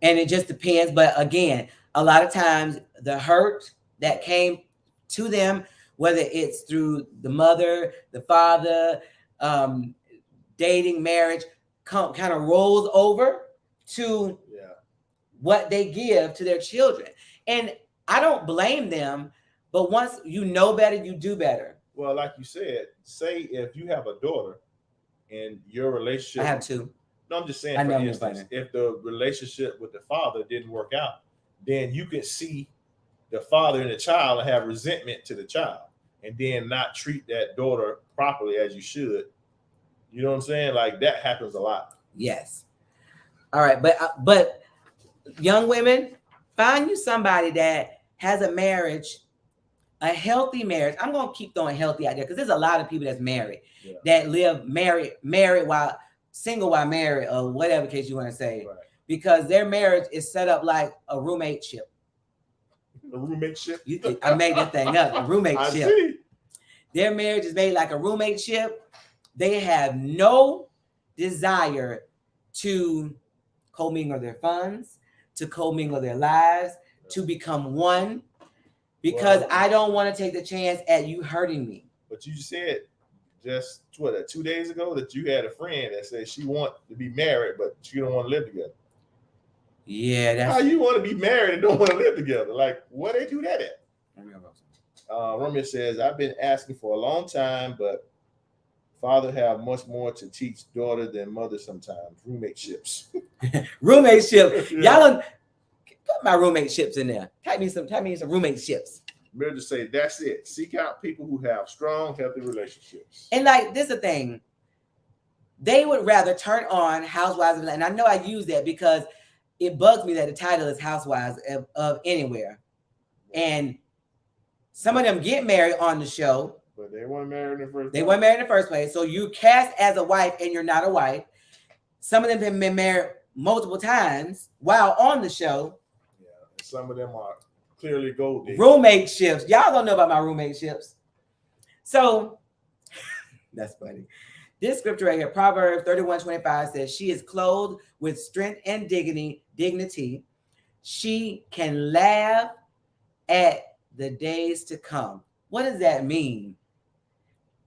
A: And it just depends. But again, a lot of times the hurt that came to them, whether it's through the mother, the father, dating, marriage, kind of rolls over to what they give to their children. And I don't blame them, but once you know better, you do better.
B: Well, like you said, say if you have a daughter and your relationship.
A: I have two.
B: No, I'm just saying, for instance, if the relationship with the father didn't work out, then you could see the father and the child and have resentment to the child, and then not treat that daughter properly as you should. You know what I'm saying? Like, that happens a lot.
A: Yes. All right, but young women, find you somebody that has a marriage, a healthy marriage. I'm gonna keep throwing healthy out there because there's a lot of people that's married that live married while single while married, or whatever case you want to say, because their marriage is set up like a roommate ship.
B: A roommate ship?
A: I made that thing up. A roommate ship. See. Their marriage is made like a roommate ship. They have no desire to commingle their funds, to commingle their lives, to become one, because I don't want to take the chance at you hurting me.
B: But you said just 2 days ago that you had a friend that said she want to be married, but she don't want to live together.
A: Yeah, that's
B: how you want to be married and don't want to live together. Like, where they do that at? Romeo says, I've been asking for a long time, but father have much more to teach daughter than mother sometimes. Roommate ships.
A: Roommate ship. Y'all don't put my roommate ships in there. Type me some roommate ships.
B: Mildred say, that's it. Seek out people who have strong, healthy relationships.
A: And like, this is the thing. They would rather turn on Housewives of, and I know I use that because it bugs me that the title is Housewives of Anywhere. And some of them get married on the show.
B: But they weren't married in the first place.
A: They weren't married in the first place. So you cast as a wife and you're not a wife. Some of them have been married multiple times while on the show.
B: Yeah, and some of them are clearly gold diggers.
A: Roommate ships. Y'all don't know about my roommate ships. So that's funny. This scripture right here, Proverbs 31:25 says, she is clothed with strength and dignity. She can laugh at the days to come. What does that mean?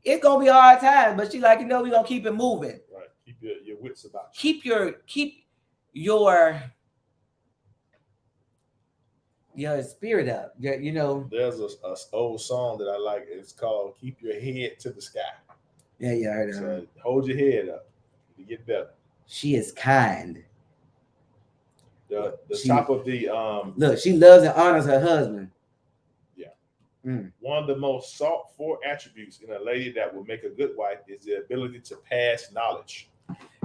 A: It's gonna be a hard time, but she's like, we're gonna keep it moving.
B: Right. Keep your wits about you.
A: Keep your your spirit up. You know.
B: There's a old song that I like. It's called "Keep Your Head to the Sky."
A: Yeah, I heard of her.
B: So hold your head up to get better.
A: She is kind.
B: The
A: She-
B: top of the
A: Look, she loves and honors her husband.
B: one of the most sought for attributes in a lady that will make a good wife is the ability to pass knowledge,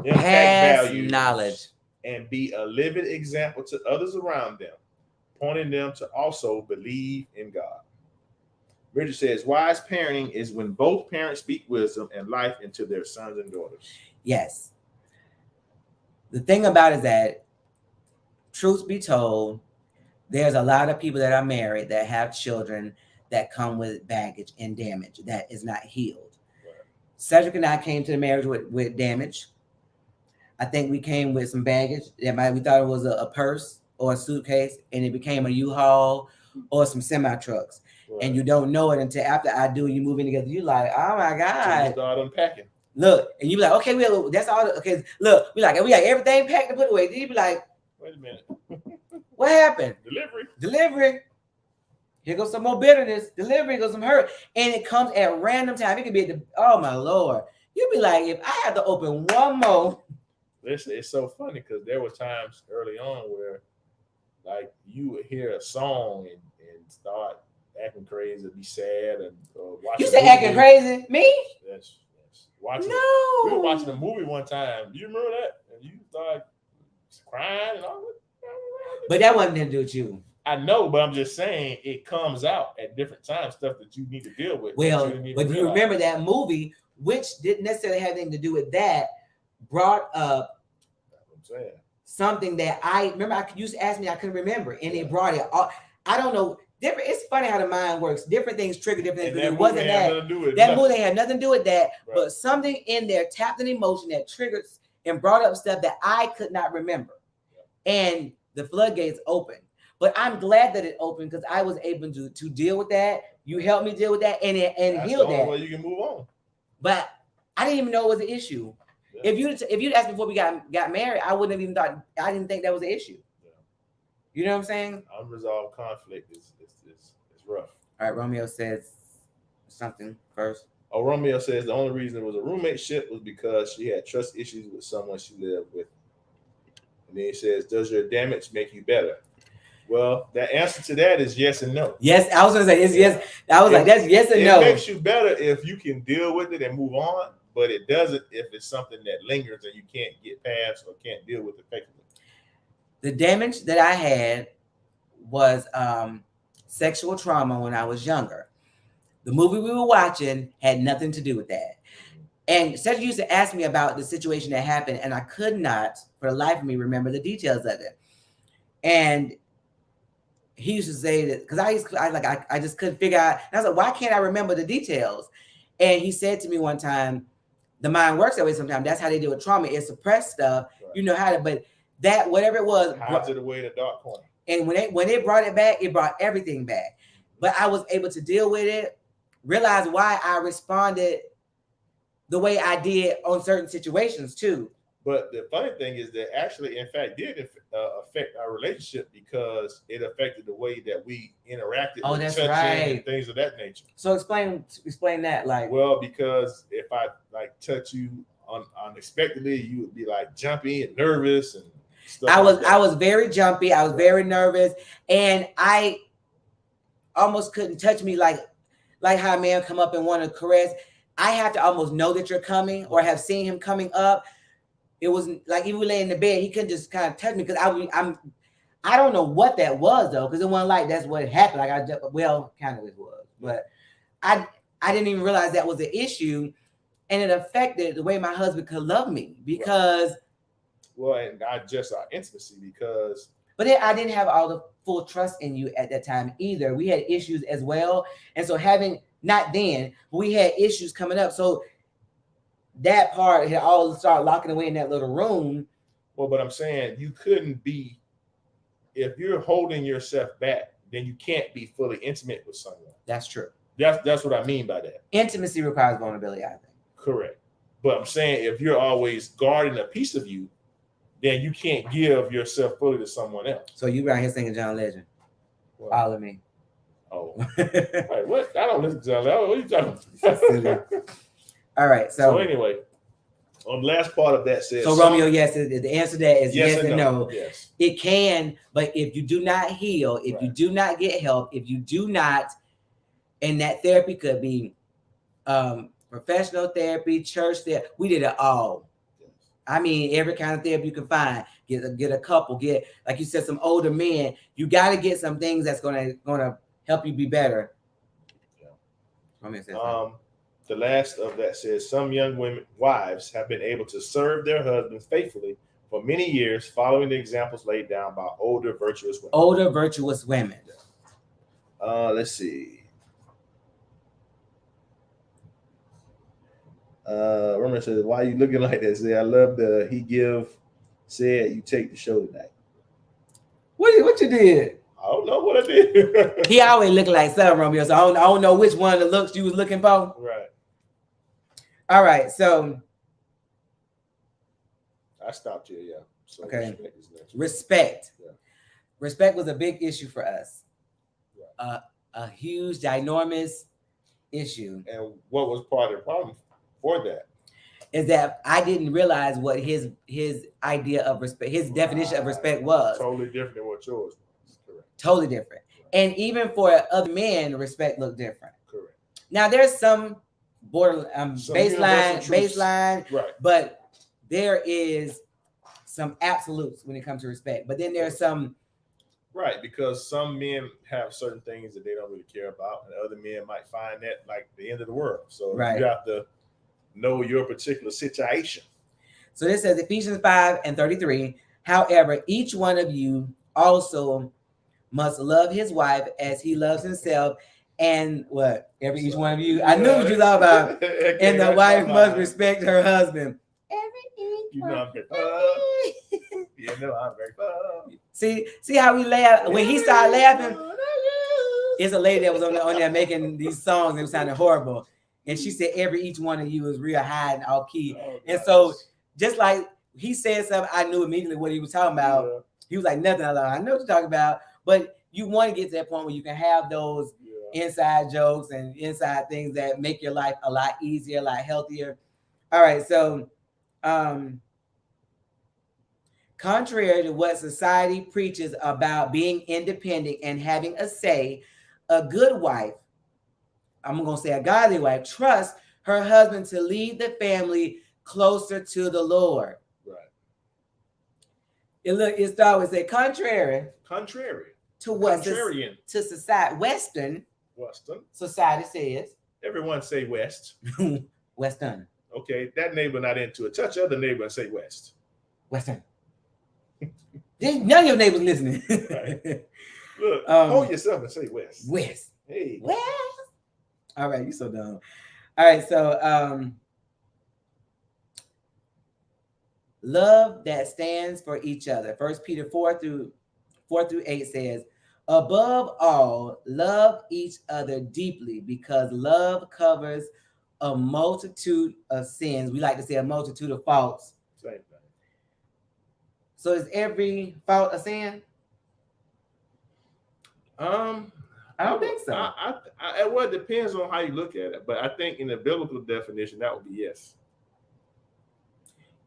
B: impact
A: Pass
B: values,
A: knowledge.
B: and be a living example to others around them, pointing them to also believe in God. Richard says, wise parenting is when both parents speak wisdom and life into their sons and daughters.
A: Yes. The thing about it is that, truth be told, there's a lot of people that are married that have children that come with baggage and damage that is not healed.
B: Right.
A: Cedric and I came to the marriage with damage. I think we came with some baggage that we thought it was a purse or a suitcase, and it became a U-Haul or some semi-trucks.
B: Right.
A: And you don't know it until after I do, you move in together. You like, oh my
B: So you
A: God.
B: start unpacking.
A: Look, and you be like, okay, that's all. Okay, look, we got everything packed to put away. Then you be like,
B: Wait a minute.
A: what happened?
B: Delivery.
A: Here goes some more bitterness. Delivery goes some hurt. And it comes at random time. It could be oh my Lord. You be like, if I had to open one more.
B: Listen, it's so funny because there were times early on where like you would hear a song and start acting crazy, be sad, and watch.
A: You say acting crazy? Me?
B: Yes. Watching.
A: No.
B: We were watching a movie one time. Do you remember that? And you started crying and all that.
A: But that wasn't to do with you.
B: I know, but I'm just saying it comes out at different times, stuff that you need to deal with.
A: Well, but you remember that movie, which didn't necessarily have anything to do with that, brought up something that I remember. You used to ask me, I couldn't remember, and it brought it up. I don't know. Different. It's funny how the mind works. Different things trigger different things. It wasn't that. That movie had nothing to do with that, right. But something in there tapped an emotion that triggered and brought up stuff that I could not remember, and the floodgates opened. But I'm glad that it opened because I was able to deal with that. You helped me deal with that and heal that. That's the
B: way you can move on.
A: But I didn't even know it was an issue. Yeah. If you'd asked me before we got married, I wouldn't have even thought. I didn't think that was an issue. Yeah. You know what I'm saying?
B: Unresolved conflict is rough.
A: All right, Romeo says something first.
B: Oh, Romeo says the only reason it was a roommate-ship was because she had trust issues with someone she lived with. And then he says, does your damage make you better? Well, the answer to that is yes and no. Yes,
A: I was gonna say it's yes. I was like, that's yes and no.
B: It makes you better if you can deal with it and move on, but it doesn't if it's something that lingers and you can't get past or can't deal with effectively.
A: The damage that I had was sexual trauma when I was younger. The movie we were watching had nothing to do with that. And Cedric used to ask me about the situation that happened, and I could not, for the life of me, remember the details of it. And he used to say that because I just couldn't figure out. And I was like, why can't I remember the details? And he said to me one time, the mind works that way sometimes. That's how they deal with trauma. It suppress stuff. Right. You know how to, but that whatever it was,
B: hides it away in a dark corner.
A: And when it brought it back, it brought everything back. But I was able to deal with it, realize why I responded the way I did on certain situations too.
B: But the funny thing is that actually, in fact, did affect our relationship because it affected the way that we interacted.
A: Oh, that's right.
B: And things of that nature.
A: So explain that. Like,
B: well, because if I like touch you unexpectedly, you would be like jumpy and nervous and stuff.
A: I was very jumpy. I was very nervous, and I almost couldn't touch me like how a man come up and want to caress. I have to almost know that you're coming or have seen him coming up. It was like even we lay in the bed, he couldn't just kind of touch me because I don't know what that was though, because it wasn't like that's what happened. Like kind of it was, but I didn't even realize that was an issue, and it affected the way my husband could love me because.
B: Well, and not just our intimacy because.
A: But I didn't have all the full trust in you at that time either. We had issues as well, and so we had issues coming up, so. That part had all started locking away in that little room.
B: Well, but I'm saying you couldn't be, if you're holding yourself back, then you can't be fully intimate with someone.
A: That's true.
B: That's what I mean by that.
A: Intimacy requires vulnerability, I think.
B: Correct. But I'm saying if you're always guarding a piece of you, then you can't give yourself fully to someone else.
A: So you right here singing John Legend. Follow me.
C: Oh, wait, what? I don't listen to that. What are you talking about?
A: All right.
C: So anyway,
B: on the last part of that says.
A: So Romeo, yes, the answer to that is yes and no.
B: Yes.
A: It can, but if you do not heal, if you do not get help, if you do not, and that therapy could be professional therapy, church therapy. We did it all. I mean, every kind of therapy you can find. Get a couple. Get, like you said, some older men. You got to get some things that's gonna help you be better.
B: Yeah. The last of that says some young wives have been able to serve their husbands faithfully for many years, following the examples laid down by older virtuous women.
A: Older virtuous women.
B: Let's see. Roman says, "Why are you looking like that?" Say, I love the he give. Said you take the show tonight.
A: What you did?
B: I don't know what I did.
A: He always looking like something, Romeo. So I don't know which one of the looks you was looking for.
B: Right.
A: All right. So
B: I stopped here. Yeah. So
A: okay. Respect.
B: Yeah.
A: Respect was a big issue for us.
B: Right.
A: A huge, ginormous issue.
B: And what was part of the problem for that?
A: Is that I didn't realize what his idea of respect, his definition of respect was.
B: Totally different than what yours was. Correct.
A: Totally different. Right. And even for other men, respect looked different.
B: Correct.
A: Now there's some border baseline,
B: right?
A: But there is some absolutes when it comes to respect. But then there's some.
B: Right, because some men have certain things that they don't really care about, and other men might find that like the end of the world. So you have to know your particular situation.
A: So this says Ephesians 5:33. However, each one of you also must love his wife as he loves himself. And what? Each one of you. I knew what you thought about. And the wife must respect her husband.
B: You know I'm very you know I'm very
A: See how we laugh when he started laughing. It's a lady that was on there making these songs. It was sounding horrible. And she said, each one of you is real high and all key. Oh, and so just like he said something, I knew immediately what he was talking about. Yeah. He was like, nothing. I know what you're talking about. But you want to get to that point where you can have those inside jokes and inside things that make your life a lot easier, a lot healthier. All right. So contrary to what society preaches about being independent and having a say, a good wife, I'm going to say a godly wife, trusts her husband to lead the family closer to the Lord.
B: Right.
A: It starts with say contrary to what
B: contrarian
A: to society Western society says.
B: Everyone say West.
A: Western.
B: Okay, that neighbor not into it. Touch other neighbor and say West.
A: Western. None of your neighbors listening.
B: Right. Look, hold yourself and say West.
A: West.
B: Hey.
A: West. All right, you so dumb. All right, so love that stands for each other. 1 Peter 4:4-8 says, above all, love each other deeply because love covers a multitude of sins. We like to say a multitude of faults.
B: Same thing.
A: So is every fault a sin? I don't think so.
B: Well, it depends on how you look at it, but I think in the biblical definition, that would be yes.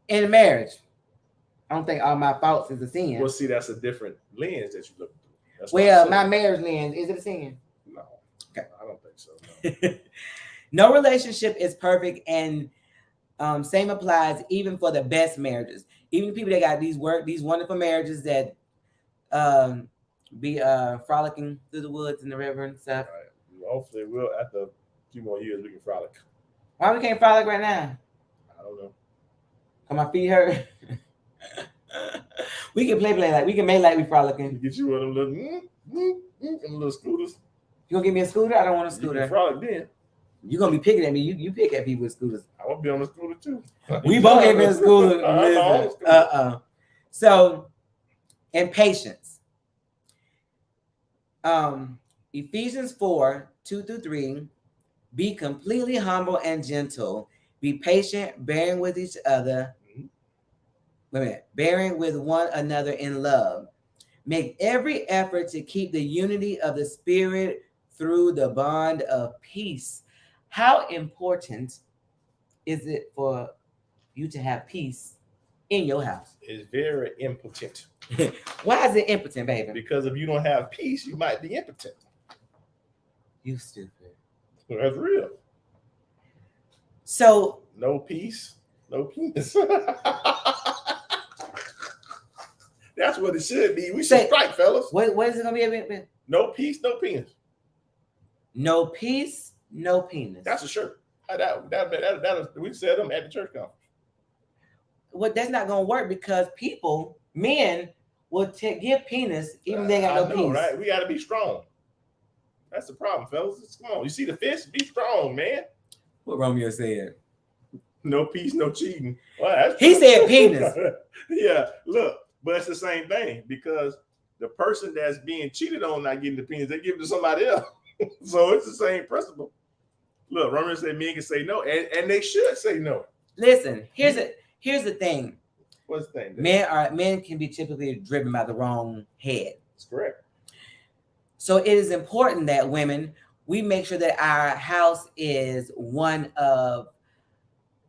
A: In a marriage, I don't think all my faults is a sin.
B: Well, see, that's a different lens that you look through.
A: Well, my marriage lens, is it a sin?
B: No.
A: Okay.
B: I don't think so. No.
A: No relationship is perfect, and same applies even for the best marriages. Even people that got these wonderful marriages that be frolicking through the woods and the river and stuff.
B: Right. Hopefully, we'll after a few more years we can frolic.
A: Why we can't frolic right now?
B: I don't know.
A: Can my feet hurt? We can play like we can make like we frolicking.
B: Get you one of them little scooters.
A: You gonna give me a scooter? I don't want a scooter.
B: You can frolic then.
A: You're gonna be picking at me. You pick at people with scooters.
B: I want to be on the scooter too.
A: We both ain't been in scooter. So, and patience. Ephesians 4:2-3. Be completely humble and gentle. Be patient, bearing with each other. Bearing with one another in love. Make every effort to keep the unity of the spirit through the bond of peace. How important is it for you to have peace in your house?
B: It's very impotent.
A: Why is it impotent, baby?
B: Because if you don't have peace, you might be impotent.
A: You stupid.
B: That's real.
A: So
B: no peace, no penis. That's what it should be. We should strike, fellas.
A: What is it gonna be?
B: No peace, no penis.
A: No peace, no penis.
B: That's a shirt. That we said them at the church conference.
A: Well, that's not gonna work because men will give penis even if they got no penis.
B: Right? We got to be strong. That's the problem, fellas. Come on, you see the fist? Be strong, man.
A: What Romeo said.
B: No peace, no cheating. Well,
A: he said penis.
B: Yeah, look, but it's the same thing because the person that's being cheated on not getting the penis, they give it to somebody else. So it's the same principle. Look, Romeo said men can say no, and they should say no.
A: Listen, here's the thing.
B: What's the thing?
A: Men can be typically driven by the wrong head.
B: That's correct.
A: So it is important that women, we make sure that our house is one of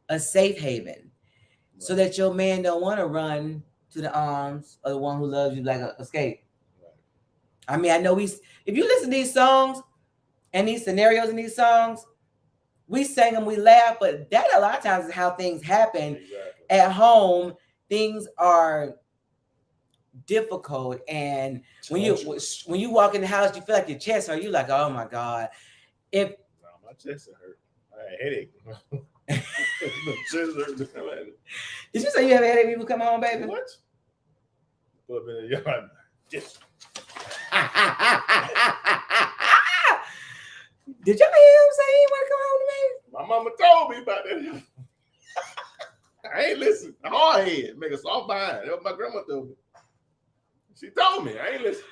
A: a safe haven, right, so that your man don't want to run to the arms of the one who loves you like a escape. Right. I mean, I know if you listen to these songs and these scenarios in these songs, we sing them, we laugh, but that a lot of times is how things happen. Exactly. At home. Things are difficult, and when you walk in the house, you feel like your chest hurt. You like, oh my God! My
B: chest hurt. I had a headache.
A: Did you say you have a headache when you come home, baby?
B: What? Pull up in the yard. Just.
A: Did y'all hear him say he want to come home to me?
B: My mama told me about that. I ain't listen. Hard head, make a soft mind. That's what my grandma told me. She told me. I ain't listen.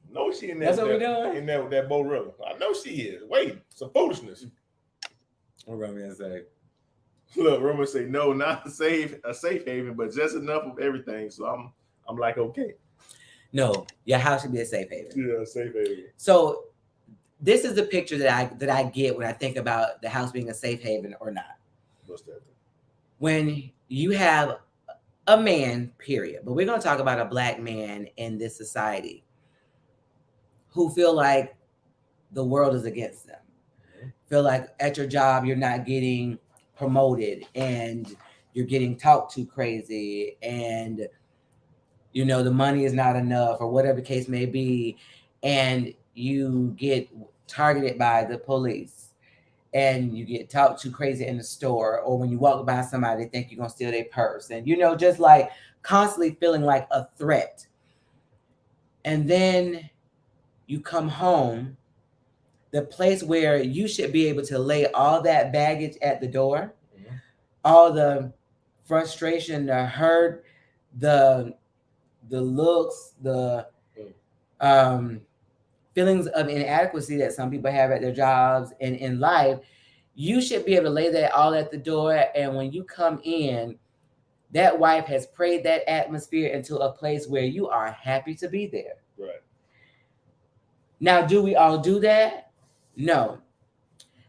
B: No, she in that.
A: That's what we're doing.
B: In that Borilla. I know she is. Wait, some foolishness.
A: What Romeo say?
B: Look, Romeo say no, not a safe haven, but just enough of everything. So I'm like, okay.
A: No, your house should be a safe haven.
B: Yeah, a safe haven.
A: So this is the picture that I get when I think about the house being a safe haven or not.
B: What's that?
A: When you have a man, period, but we're going to talk about a Black man in this society who feel like the world is against them. Mm-hmm. Feel like at your job you're not getting promoted and you're getting talked to crazy and the money is not enough or whatever the case may be, and you get targeted by the police and you get talked to crazy in the store, or when you walk by somebody, they think you're going to steal their purse, and just like constantly feeling like a threat. And then you come home, the place where you should be able to lay all that baggage at the door, mm-hmm, all the frustration, the hurt, the looks, the feelings of inadequacy that some people have at their jobs and in life, you should be able to lay that all at the door. And when you come in, that wife has prayed that atmosphere into a place where you are happy to be there.
B: Right.
A: Now, do we all do that? No.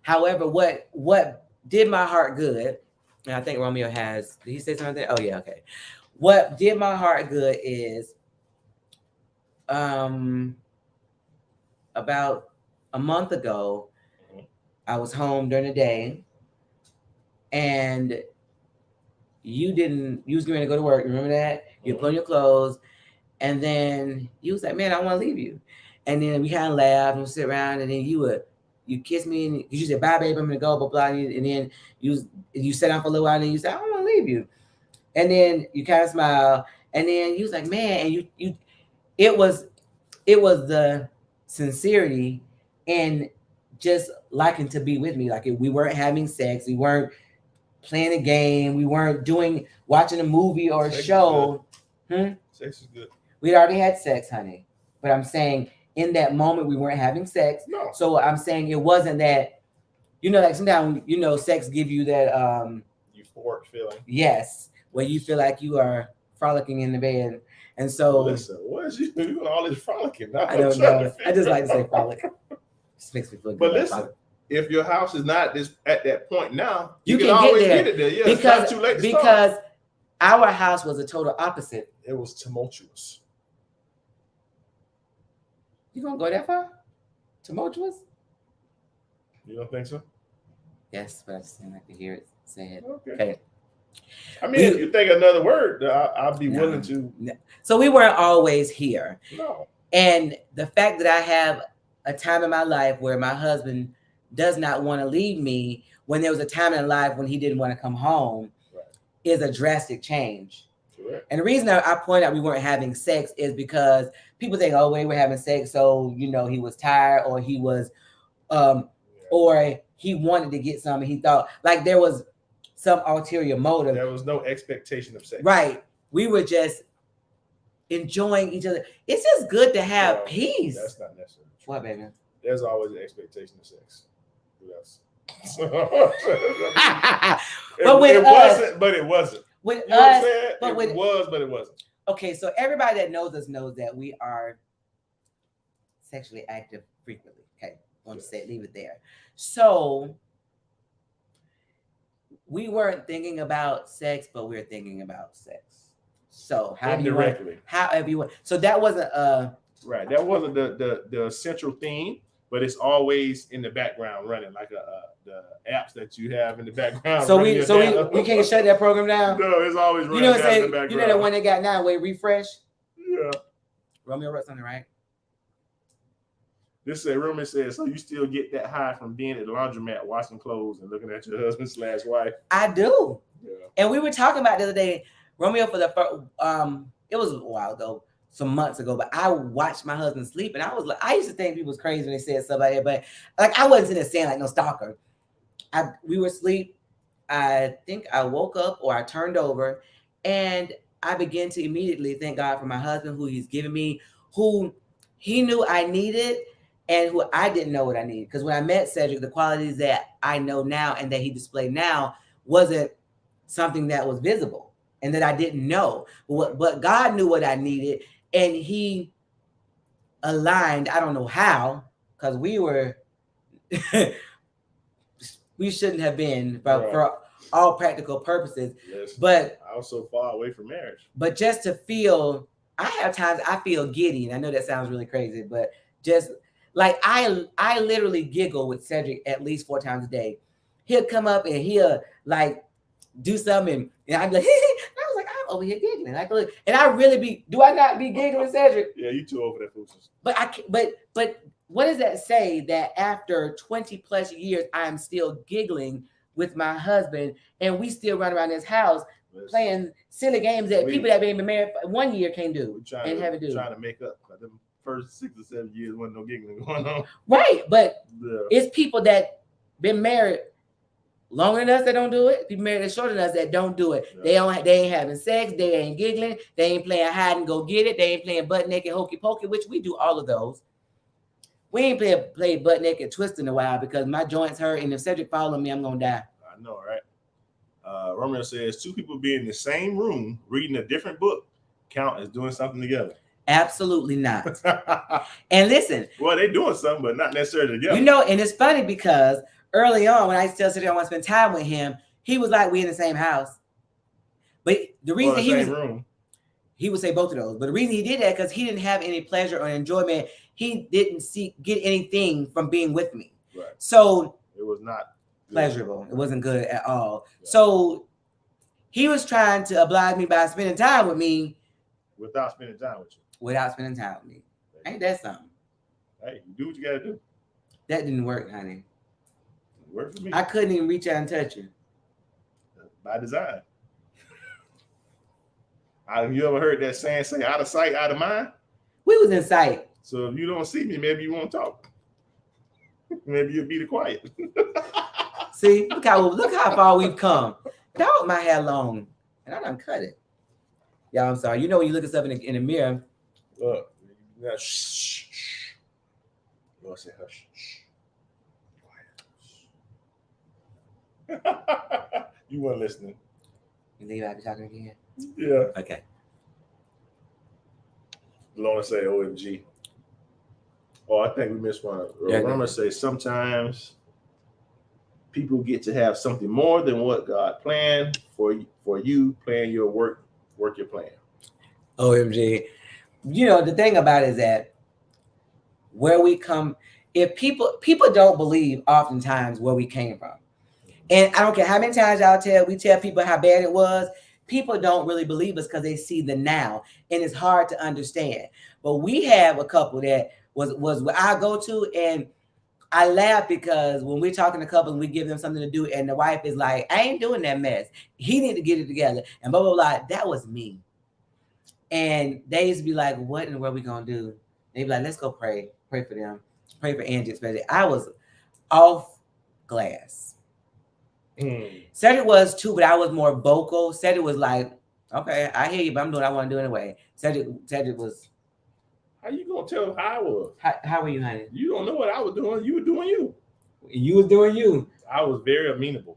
A: However, what did my heart good, and I think Romeo did he say something? Oh yeah, okay. What did my heart good is about a month ago, I was home during the day and you was going to go to work. Remember that? You put on your clothes and then you was like, man, I want to leave you. And then we kind of laughed and sit around and then you kiss me and you said, bye, babe, I'm going to go, blah, blah. And then you sat down for a little while and you said, I don't want to leave you. And then you kind of smile, and then you was like, man, and it was the sincerity and just liking to be with me. Like we weren't having sex, we weren't playing a game, we weren't watching a movie or a show.
B: Sex is good.
A: We'd already had sex, honey. But I'm saying in that moment we weren't having sex.
B: No.
A: So I'm saying it wasn't that, like sometimes sex give you that
B: euphoric feeling.
A: Yes. Where you feel like you are frolicking in the bed. And so
C: Listen, what is you doing all this frolicking?
A: I don't know. I just like to say frolic. Just makes me feel good.
C: But
A: about
C: listen,
A: frolic.
C: if your house is not this at that point now,
A: You
C: can
A: can get
C: always
A: there.
C: get it there. Yeah,
A: because
C: it's not too late to start.
A: because our house was a total opposite.
C: It was tumultuous.
A: You gonna go that far? Tumultuous?
C: You don't think so?
A: Yes, but I just didn't like to hear it said.
C: Okay.
A: Okay.
C: I mean, if you think another word, I'll be
A: No.
C: willing to.
A: So we weren't always here.
C: No.
A: And the fact that I have a time in my life where my husband does not want to leave me, when there was a time in life when he didn't want to come home,
C: Right.
A: is a drastic change.
C: Correct.
A: And the reason I point out we weren't having sex is because people think, oh, we were having sex, so he was tired, or he was or he wanted to get some, and he thought like there was some ulterior motive.
C: There was no expectation of sex.
A: Right. We were just enjoying each other. It's just good to have
C: Well,
A: peace.
C: That's not necessarily true.
A: What, baby?
C: There's always an expectation of sex. Yes.
A: But with
C: it
A: us-
C: wasn't, but it wasn't.
A: With
C: You know what I'm
A: us,
C: saying?
A: but
C: It
A: with-
C: was, but it wasn't.
A: okay, so everybody that knows us knows that we are sexually active frequently. Okay, want to say it, leave it there. So we weren't thinking about sex, but we were thinking about sex. So how do you want,
C: Indirectly.
A: however you want? So that wasn't
C: Right. That wasn't the central theme, but it's always in the background running, like the apps that you have in the background.
A: so
C: running
A: we
C: your
A: so
C: data.
A: we can't shut that program down.
C: No, it's always
A: You
C: running
A: know what I'm
C: down in
A: saying?
C: the background.
A: You know the one they got now where refresh.
C: Yeah.
A: Romeo wrote something, right?
C: This rumor says, so you still get that high from being at the laundromat, washing clothes, and looking at your husband/wife.
A: I do.
C: Yeah.
A: And we were talking about the other day, Romeo, for the first, it was a while ago, some months ago, but I watched my husband sleep, and I was like, I used to think people was crazy when they said stuff like that, but like I wasn't sitting there saying like no stalker. We were asleep. I think I woke up or I turned over, and I began to immediately thank God for my husband, who he's given me, who he knew I needed, and who I didn't know what I needed. Because when I met Cedric, the qualities that I know now and that he displayed now wasn't something that was visible and that I didn't know. But God knew what I needed, and he aligned. I don't know how, because we were we shouldn't have been for all practical purposes.
C: Listen,
A: But
C: I was so far away from marriage.
A: but just to feel, I have times I feel giddy, and I know that sounds really crazy, but just like I literally giggle with Cedric at least 4 times a day. He'll come up and he'll like do something, and I'd be like, and I was like, I'm over here giggling. Like, look, and I really do I not be giggling, Cedric?
C: Yeah, you too over that foolishness.
A: But but what does that say that after 20 plus years, I'm still giggling with my husband, and we still run around this house
C: Listen,
A: playing silly games that people that been married for 1 year can't do
C: we're trying
A: and haven't do.
C: trying to make up. Like them first 6 or 7 years wasn't no giggling going on.
A: Right, but
C: Yeah.
A: it's people that been married longer than us that don't do it. People married that shorter than us that don't do it.
C: Yeah.
A: They ain't having sex. They ain't giggling. They ain't playing hide and go get it. They ain't playing butt naked hokey pokey, which we do all of those. We ain't play butt naked twist in a while because my joints hurt, and if Cedric follow me, I'm gonna die.
C: I know, right? Romeo says 2 people be in the same room reading a different book count as doing something together.
A: Absolutely not. And listen,
C: Well, they doing something, but not necessarily together.
A: you know, and it's funny because early on when I still said I want to spend time with him, he was like, we in the same house. But the
C: Or
A: reason
C: the
A: he
C: same
A: was
C: room.
A: he would say both of those. But the reason he did that because he didn't have any pleasure or enjoyment. He didn't get anything from being with me.
C: Right.
A: So
C: It was not good.
A: pleasurable. It wasn't good at all.
C: Yeah.
A: So he was trying to oblige me by spending time with me
C: Without spending time with you.
A: without spending time with me. Ain't that something?
C: Hey, you do what you gotta do.
A: That didn't work, honey.
C: Work for me.
A: I couldn't even reach out and touch you.
C: By design. Have you ever heard that saying, say out of sight, out of mind?
A: We was in sight.
C: So if you don't see me, maybe you won't talk. Maybe you'll be the quiet.
A: See, look how far we've come. Dog, my hair long, and I done cut it. Y'all, I'm sorry. You know when you look at stuff in the mirror,
C: Look, now, shh, shh. Lord say hush. Shh. Quiet. You weren't listening.
A: you think I'll be talking again?
C: Yeah.
A: Okay.
C: Lorna say OMG. Oh, I think we missed one.
A: Yeah,
C: Roma say sometimes people get to have something more than what God planned for you. Plan your work your plan.
A: OMG. You know, the thing about it is that where we come, if people don't believe oftentimes where we came from. And I don't care how many times we tell people how bad it was, people don't really believe us because they see the now, and it's hard to understand. But we have a couple that was where I go to, and I laugh because when we're talking to couples, we give them something to do, and the wife is like, I ain't doing that mess. He need to get it together. And blah, blah, blah. That was me. And they used to be like, what in the world we gonna do? They'd be like, let's go pray. Pray for them. Pray for Angie especially. I was off glass. Cedric was too, but I was more vocal. Cedric was like, okay, I hear you, but I'm doing what I want to do anyway. Cedric was.
C: How you gonna tell them how I was?
A: How were you, honey?
C: You don't know what I was doing. You were doing you.
A: You was doing you.
C: I was very amenable.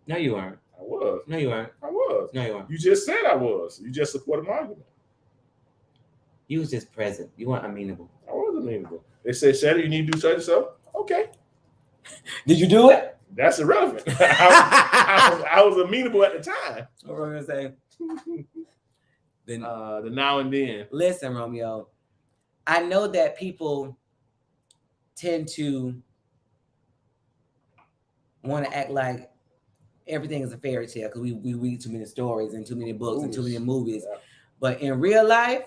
A: No, you weren't.
C: I was.
A: No, you weren't.
C: I was.
A: No, you weren't.
C: You just said I was. You just supported my argument.
A: You was just present. You weren't amenable.
C: I was amenable. They said, Shadow, you need to do such and so. Okay.
A: Did you do it?
C: That's irrelevant. I was amenable at the time.
A: What were we gonna say? Then
C: the now and then.
A: Listen, Romeo. I know that people tend to want to act like everything is a fairy tale because we read too many stories and too many books and too many movies. Yeah. But in real life,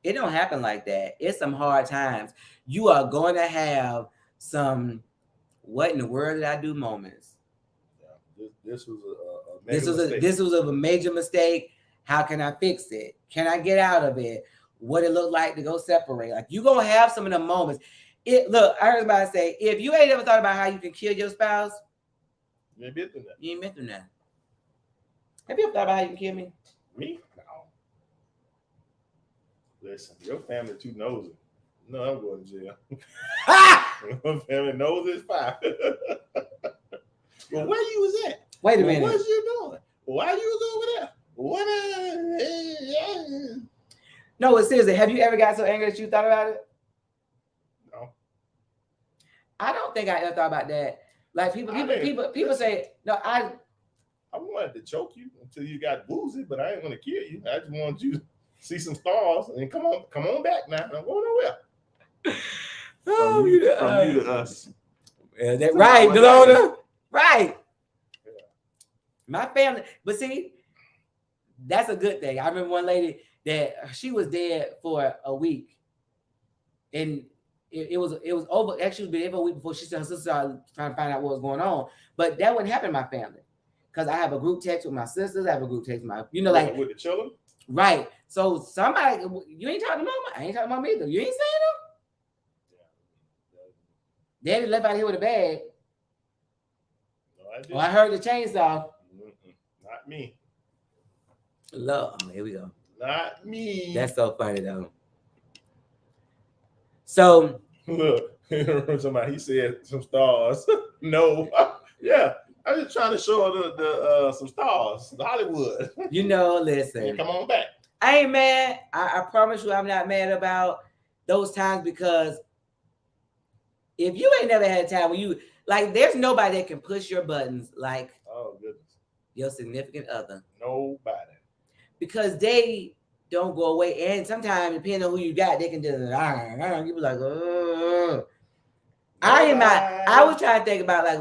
A: it don't happen like that. It's some hard times. You are going to have some what in the world did I do moments.
C: Yeah, this was
A: a major mistake. How can I fix it? Can I get out of it? What it look like to go separate? Like you gonna have some of the moments. Look, I heard somebody say, if you ain't ever thought about how you can kill your spouse,
C: you ain't been through that.
A: You ain't been through that. Have you ever thought about how you can kill me?
C: Me? No. Listen, your family too nosy. No, I'm going to jail. Your family knows it's fine. Well, where you was at?
A: Wait a minute.
C: What you doing? Why you was over there? What?
A: No, but seriously, have you ever got so angry that you thought about it?
C: No.
A: I don't think I ever thought about that. Like people say, no, I
C: wanted to choke you until you got woozy, but I ain't gonna kill you. I just want you to see some stars and come on back now. Don't go nowhere.
A: Oh,
C: from you to us.
A: Yeah, that right, Delona. Right. Yeah. My family, but see, that's a good thing. I remember one lady that she was dead for a week, and it was over. Actually, it was been over a week before her sister started trying to find out what was going on. But that wouldn't happen in my family because I have a group text with my sisters. I have a group text with my, like
C: with the children.
A: Right. So somebody, you ain't talking to mama. I ain't talking to mama either. You ain't saying them. Daddy left out here with a bag.
C: No, I didn't.
A: Oh, I heard the chainsaw.
C: Not me.
A: Love. Here we go.
C: Not me.
A: That's so funny though. So
C: look, somebody he said some stars. No, yeah, I'm just trying to show the some stars, the Hollywood.
A: Listen.
C: Yeah, come on back.
A: I ain't mad. I promise you, I'm not mad about those times because if you ain't never had a time when you like, there's nobody that can push your buttons like your significant other.
C: Nobody.
A: Because they don't go away, and sometimes depending on who you got, they can just you be like, I was trying to think about like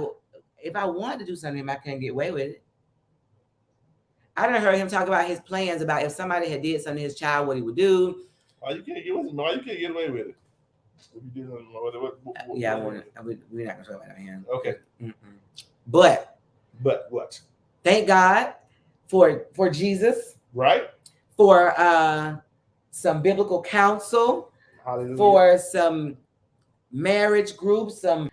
A: if I wanted to do something, I couldn't get away with it. I done heard him talk about his plans about if somebody had did something to his child, what he would do.
C: Why you can't get away with it? If you did
A: yeah, we're not gonna talk about that here.
C: Okay.
A: But
C: what?
A: Thank God for Jesus.
C: Right.
A: For some biblical counsel.
C: Hallelujah.
A: For some marriage groups, some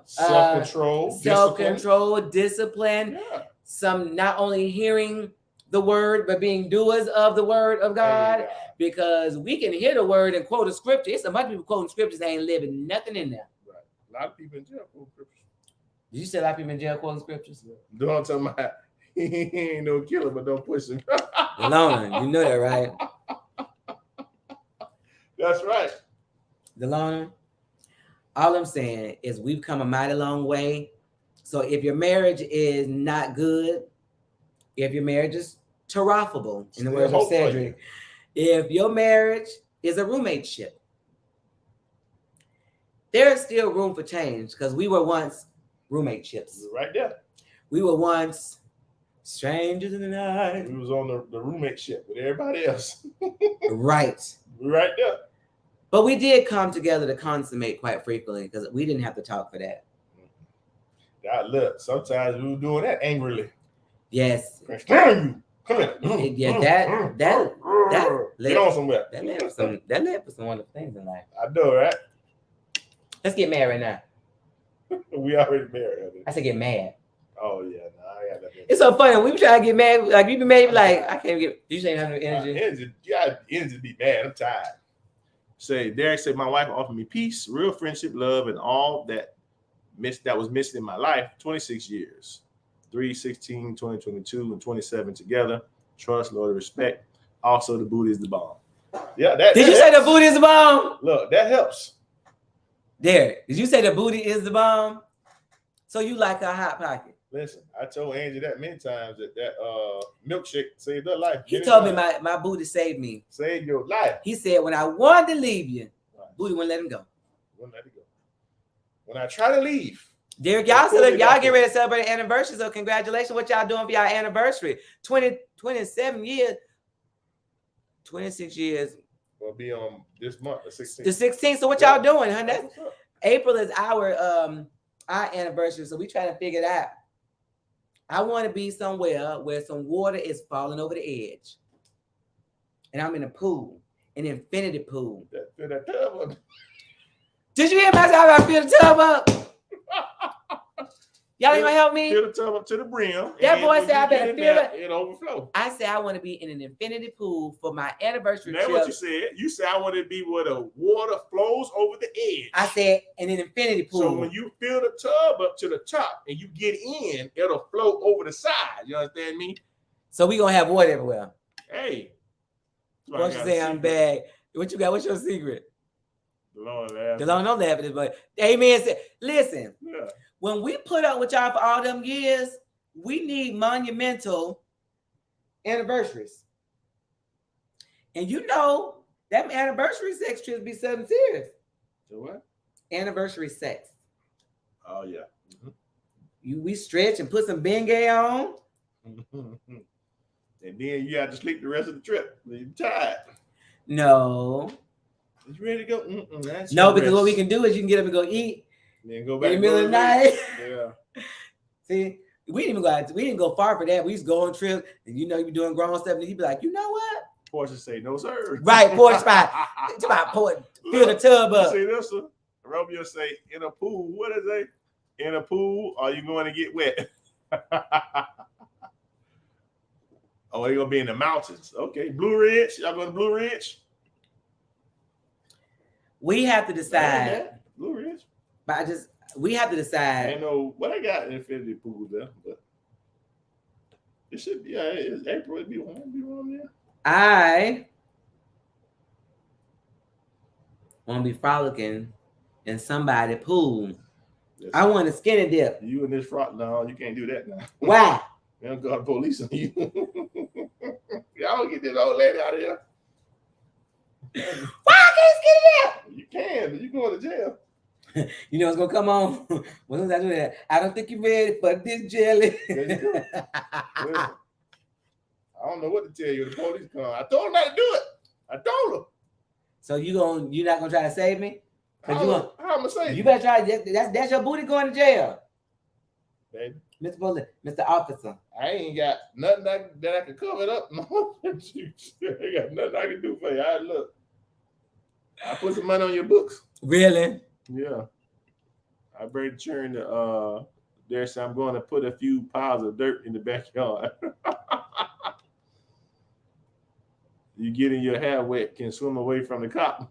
A: self-control, discipline. Yeah. Some not only hearing the word, but being doers of the word of God. Because we can hear the word and quote a scripture. It's a bunch of people quoting scriptures, they ain't living nothing in there.
C: Right. A lot of people in jail quoting scriptures.
A: Did you say a lot of people in jail quoting scriptures?
C: Don't tell me he ain't no killer, but don't push him.
A: Lona, you know that, right?
C: That's right.
A: Delona, all I'm saying is we've come a mighty long way. So if your marriage is not good, if your marriage is terafable, in the words of Cedric, if your marriage is a roommate-ship, there's still room for change because we were once roommate-ships.
C: Right there.
A: We were once strangers in the night.
C: We was on the roommate ship with everybody else.
A: Right.
C: Right there.
A: But we did come together to consummate quite frequently because we didn't have to talk for that.
C: God, look, sometimes we were doing that angrily.
A: Yes.
C: Come here.
A: Yeah, that
C: Get on somewhere.
A: That led for some wonderful things in life.
C: I know, right?
A: Let's get mad right now.
C: We already married.
A: I said get mad.
C: Oh yeah, no, I got that.
A: It's so funny. We try to get mad. Like you be mad, like I can't get. You ain't have no energy.
C: You got energy to be mad. I'm tired. Say Derek said my wife offered me peace, real friendship, love, and all that was missing in my life. 26 years, 3/16, 2022, and 27 together. Trust, loyalty, respect. Also, the booty is the bomb. Yeah,
A: Did you say the booty is the bomb?
C: Look, that helps.
A: Derek, did you say the booty is the bomb? So you like a hot pocket?
C: Listen, I told Angie that many times that milkshake saved her life.
A: He told me my booty saved me.
C: Saved your life.
A: He said when I wanted to leave you, booty wouldn't let him go.
C: Wouldn't let it go. When I try to leave.
A: Derek, y'all get ready to celebrate an anniversary. So congratulations. What y'all doing for y'all anniversary? 27 years, 26 years.
C: Will be on this month, the 16th.
A: The 16th. So what y'all doing, huh? April is our anniversary. So we trying to figure it out. I want to be somewhere where some water is falling over the edge. And I'm in a pool, an infinity pool.
C: That tub up.
A: Did you hear myself? I feel the tub up. Y'all ain't gonna help me?
C: Fill the tub up to the brim.
A: That boy said I better feel it.
C: It overflow.
A: I said I want to be in an infinity pool for my anniversary
C: That's
A: trip.
C: what you said. You said I want to be where the water flows over the edge.
A: I said in an infinity pool.
C: So when you fill the tub up to the top and you get in, it'll flow over the side. You understand me?
A: So we gonna have water everywhere.
C: Hey.
A: What you say? I'm bad. What you got? What's your secret?
C: The Lord laughs.
A: The Lord don't laugh at this, but amen. Listen.
C: Yeah.
A: When we put up with y'all for all them years, we need monumental anniversaries. And you know that anniversary sex trips be something serious.
C: So what?
A: Anniversary sex.
C: Oh yeah.
A: We stretch and put some Bengay on.
C: And then you have to sleep the rest of the trip. You're tired.
A: No.
C: You ready to go?
A: No, because what we can do is you can get up and go eat.
C: Then go back
A: in the middle of the night.
C: Yeah.
A: See, we didn't go far for that. We used to go on trips, and you be doing grown stuff, and you'd be like, you know what?
B: Portia say no, sir.
A: Right, porch spot. It's about porch. Fill the tub up.
B: See this one? Romeo say in a pool. What is it? In a pool, are you going to get wet? Oh, they're gonna be in the mountains. Okay, Blue Ridge. Y'all going to Blue Ridge?
A: We have to decide.
B: Blue Ridge.
A: But we have to
B: I
A: decide.
B: don't know what I got in infinity pool there, but it should be. It's April. It'd be one there.
A: I want to be frolicking in somebody's pool.
B: Yes.
A: I want to skinny dip.
B: You in this frock? No, you can't do that now.
A: Why?
B: They don't got the police on you. Y'all get this old lady out of here.
A: Why I can't skinny dip?
B: You can, but you going to jail.
A: You know what's gonna come on? When I do that, I don't think you're ready for this jelly.
B: There you go. Listen, I don't know what to tell you. The police come. I told them not to do it. I told them.
A: So you're not gonna try to save me?
B: How am I gonna say?
A: You better try. That's your booty going to jail,
B: Baby.
A: Mr. Police, Mr. Officer.
B: I ain't got nothing that I can cover it up. No, I ain't got nothing I can do for you. Look. I put some money on your books.
A: Really?
B: Yeah. I bring the churn to there, so I'm going to put a few piles of dirt in the backyard. You getting your hair wet can swim away from the cop.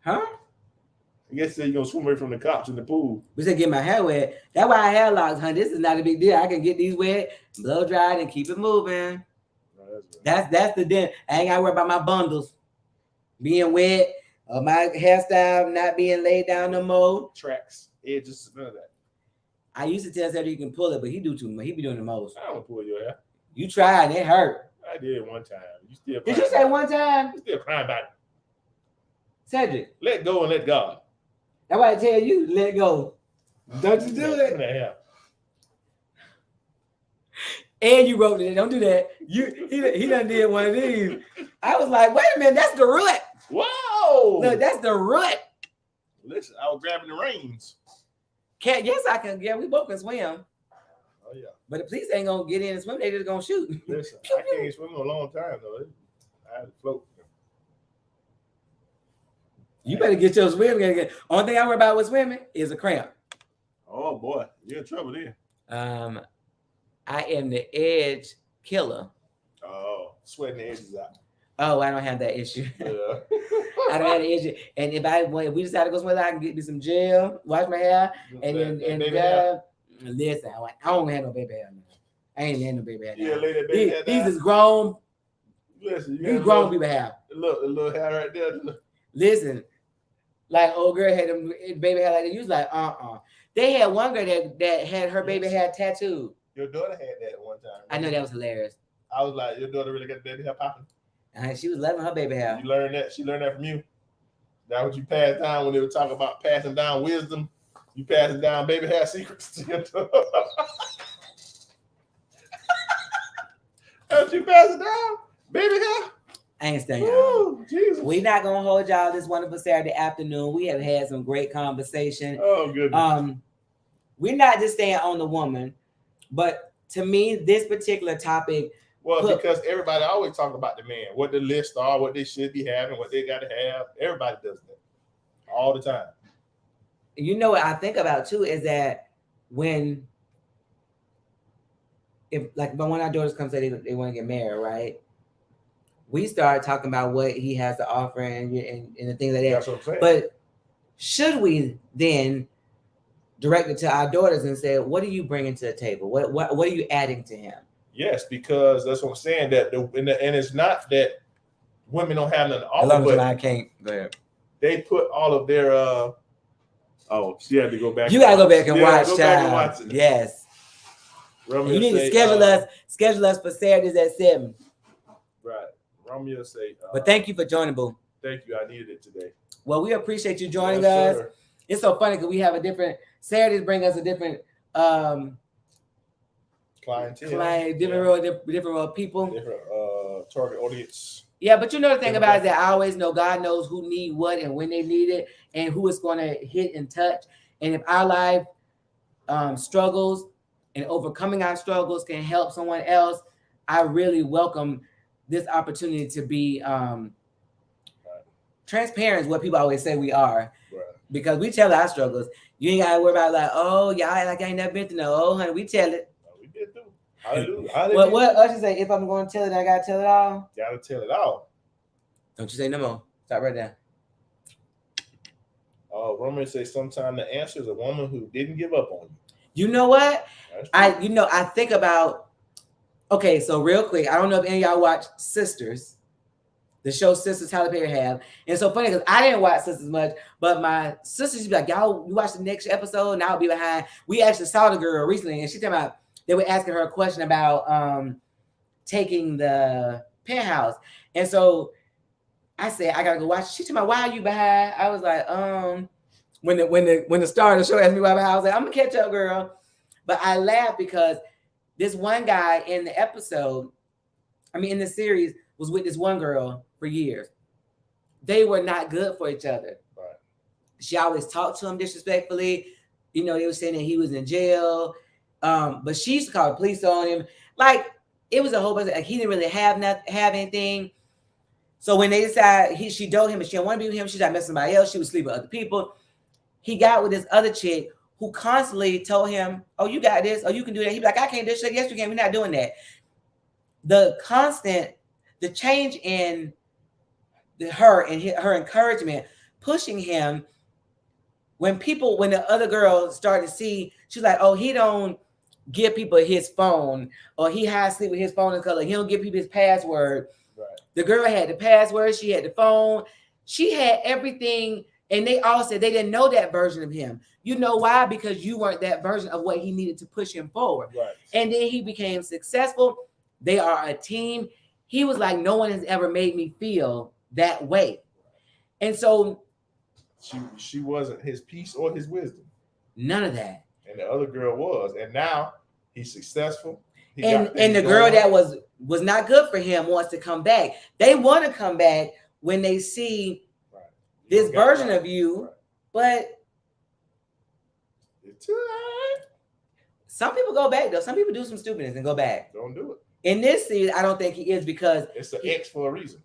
A: Huh?
B: I guess you're gonna swim away from the cops in the pool.
A: We said get my hair wet. That's why I hair locks, honey. This is not a big deal. I can get these wet, blow dried, and keep it moving.
B: No,
A: That's the den. I ain't gotta worry about my bundles. being wet, or my hairstyle not being laid down no more.
C: Tracks, edges, none of that.
A: I used to tell Cedric you can pull it, but he do too much. He be doing the most.
C: I don't pull your hair.
A: You tried and it hurt.
C: I did one time. You still
A: Did you say one time?
C: You still crying about it.
A: Cedric,
C: Let go and let God.
A: that's why I tell you, let go. Don't you do
C: Look
A: it.
C: at that hair.
A: And you wrote it. Don't do that. He done did one of these. I was like, wait a minute, that's the root.
C: Whoa!
A: Look, that's the root.
C: Listen, I was grabbing the reins.
A: Can't, yes, I can. Yeah, we both can swim.
C: Oh yeah.
A: But the police ain't gonna get in and swim. They just gonna shoot.
C: Listen, I can't swim in a long time though. I had to float.
A: You better get your swimming. Only thing I worry about with swimming is a cramp.
C: Oh boy, you're in trouble there.
A: I am the edge killer.
C: Oh, sweating the edges out.
A: Oh, I don't have that issue.
C: Yeah.
A: I don't have the issue. And if we decide to go somewhere, I can get me some gel, wash my hair, and
C: baby hair.
A: listen. I don't have no baby hair. Man. I ain't had no baby hair.
C: Yeah, lay that baby hair
A: These
C: down.
A: is grown.
C: Listen, you
A: These
C: got
A: grown people have.
C: Look, the little hair right there.
A: Listen, like old girl had them baby hair like that. You was like, They had one girl that had her baby hair tattooed.
C: Your daughter had that at one time.
A: I know that was hilarious.
C: I was like, your daughter really got baby hair popping.
A: She was loving her baby hair.
C: You learned that. She learned that from you. That what you passed down when they were talking about passing down wisdom. You passing down baby hair secrets to your daughter. That's what you passing down baby hair.
A: I ain't staying y'all.
C: Oh, Jesus.
A: We're not gonna hold y'all this wonderful Saturday afternoon. We have had some great conversation.
C: Oh, goodness.
A: We're not just staying on the woman, but to me, this particular topic.
C: Well, because everybody always talk about the man, what the list are, what they should be having, what they got to have. Everybody does that all the time.
A: You know what I think about too is that when one of our daughters comes say they want to get married, right? We start talking about what he has to offer and the things like that.
C: That's what I'm saying.
A: But should we then direct it to our daughters and say, what are you bringing to the table? What are you adding to him?
C: Yes, because that's what I'm saying. And it's not that women don't have nothing to offer, but
A: I can't. Go ahead.
C: they put all of their. She had to go back.
A: You gotta go back and watch,
C: go
A: child.
C: back and watch it.
A: Yes.
C: Romeo
A: You need
C: say,
A: to schedule us for Saturdays at 7.
C: Right. Romeo say.
A: But thank you for joining, boo.
C: Thank you. I needed it today.
A: Well, we appreciate you joining
C: Yes,
A: us.
C: sir.
A: It's so funny because we have a different Saturdays bring us a different
C: Clientele.
A: different row of people.
C: Different target audience.
A: Yeah, but you know the thing about it is that I always know God knows who need what and when they need it and who it's going to hit and touch. And if our life struggles and overcoming our struggles can help someone else, I really welcome this opportunity to be transparent is what people always say we are.
C: Right.
A: Because we tell our struggles. You ain't got to worry about like, oh, y'all like I ain't never been to no. Oh, honey, we tell it.
C: We did too. Hallelujah.
A: Well, what Usher say? If I'm going to tell it, I got to tell it all.
C: Gotta tell it all.
A: Don't you say no more. Stop right there.
C: Romeo says sometimes the answer is a woman who didn't give up on you.
A: You know what?
C: That's true.
A: I think about, okay, so real quick, I don't know if any of y'all watch Sisters, the show Sisters Tyler Perry have. And it's so funny because I didn't watch Sisters much, but my sisters used to be like, y'all, you watch the next episode and I'll be behind. We actually saw the girl recently and she talking about, they were asking her a question about taking the Penthouse. And so I said, I gotta go watch. She told me, why are you behind? I was like, when the star of the show asked me why I'm behind, I was like, I'm gonna catch up, girl. But I laughed because this one guy in the episode, in the series, was with this one girl for years. They were not good for each other.
C: Right.
A: She always talked to him disrespectfully. They were saying that he was in jail. But she used to call the police on him. Like, it was a whole bunch of, like, he didn't really have anything. So when they decided, she told him that she didn't want to be with him, she started messing with somebody else, she would sleep with other people. He got with this other chick who constantly told him, oh, you got this, oh, you can do that. He'd be like, I can't do this. Yes, you can. We're not doing that. The change in her and her encouragement, pushing him, when the other girl started to see, she's like, oh, he don't give people his phone, or he has sleep with his phone in color. He don't give people his password.
C: Right.
A: The girl had the password, she had the phone. She had everything, and they all said they didn't know that version of him. You know why? Because you weren't that version of what he needed to push him forward.
C: Right.
A: And then he became successful. They are a team. He was like, no one has ever made me feel that way. And so
C: she wasn't his peace or his wisdom.
A: none of that.
C: And the other girl was. And now he's successful.
A: And the girl that was not good for him wants to come back. They want to come back when they see this version of you, but
C: it's too late.
A: Some people go back though. Some people do some stupidness and go back.
C: Don't do it.
A: In this season, I don't think he is because
C: it's an X for a reason.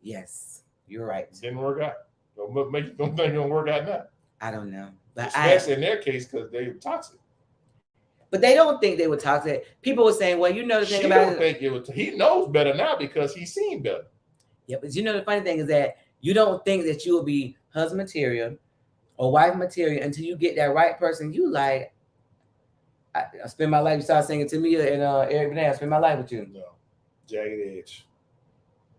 A: Yes, you're right.
C: It didn't work out. Don't think it's gonna work out now.
A: I don't know, but
C: especially in their case because they're toxic.
A: But they don't think they were toxic. People were saying, "Well, you know the thing about
C: it." He knows better now because he's seen better.
A: Yeah, but you know the funny thing is that you don't think that you will be husband material or wife material until you get that right person. You like, I spend my life. You start singing to me and Eric Benet. I spend my life with you.
C: No, Jagged Edge.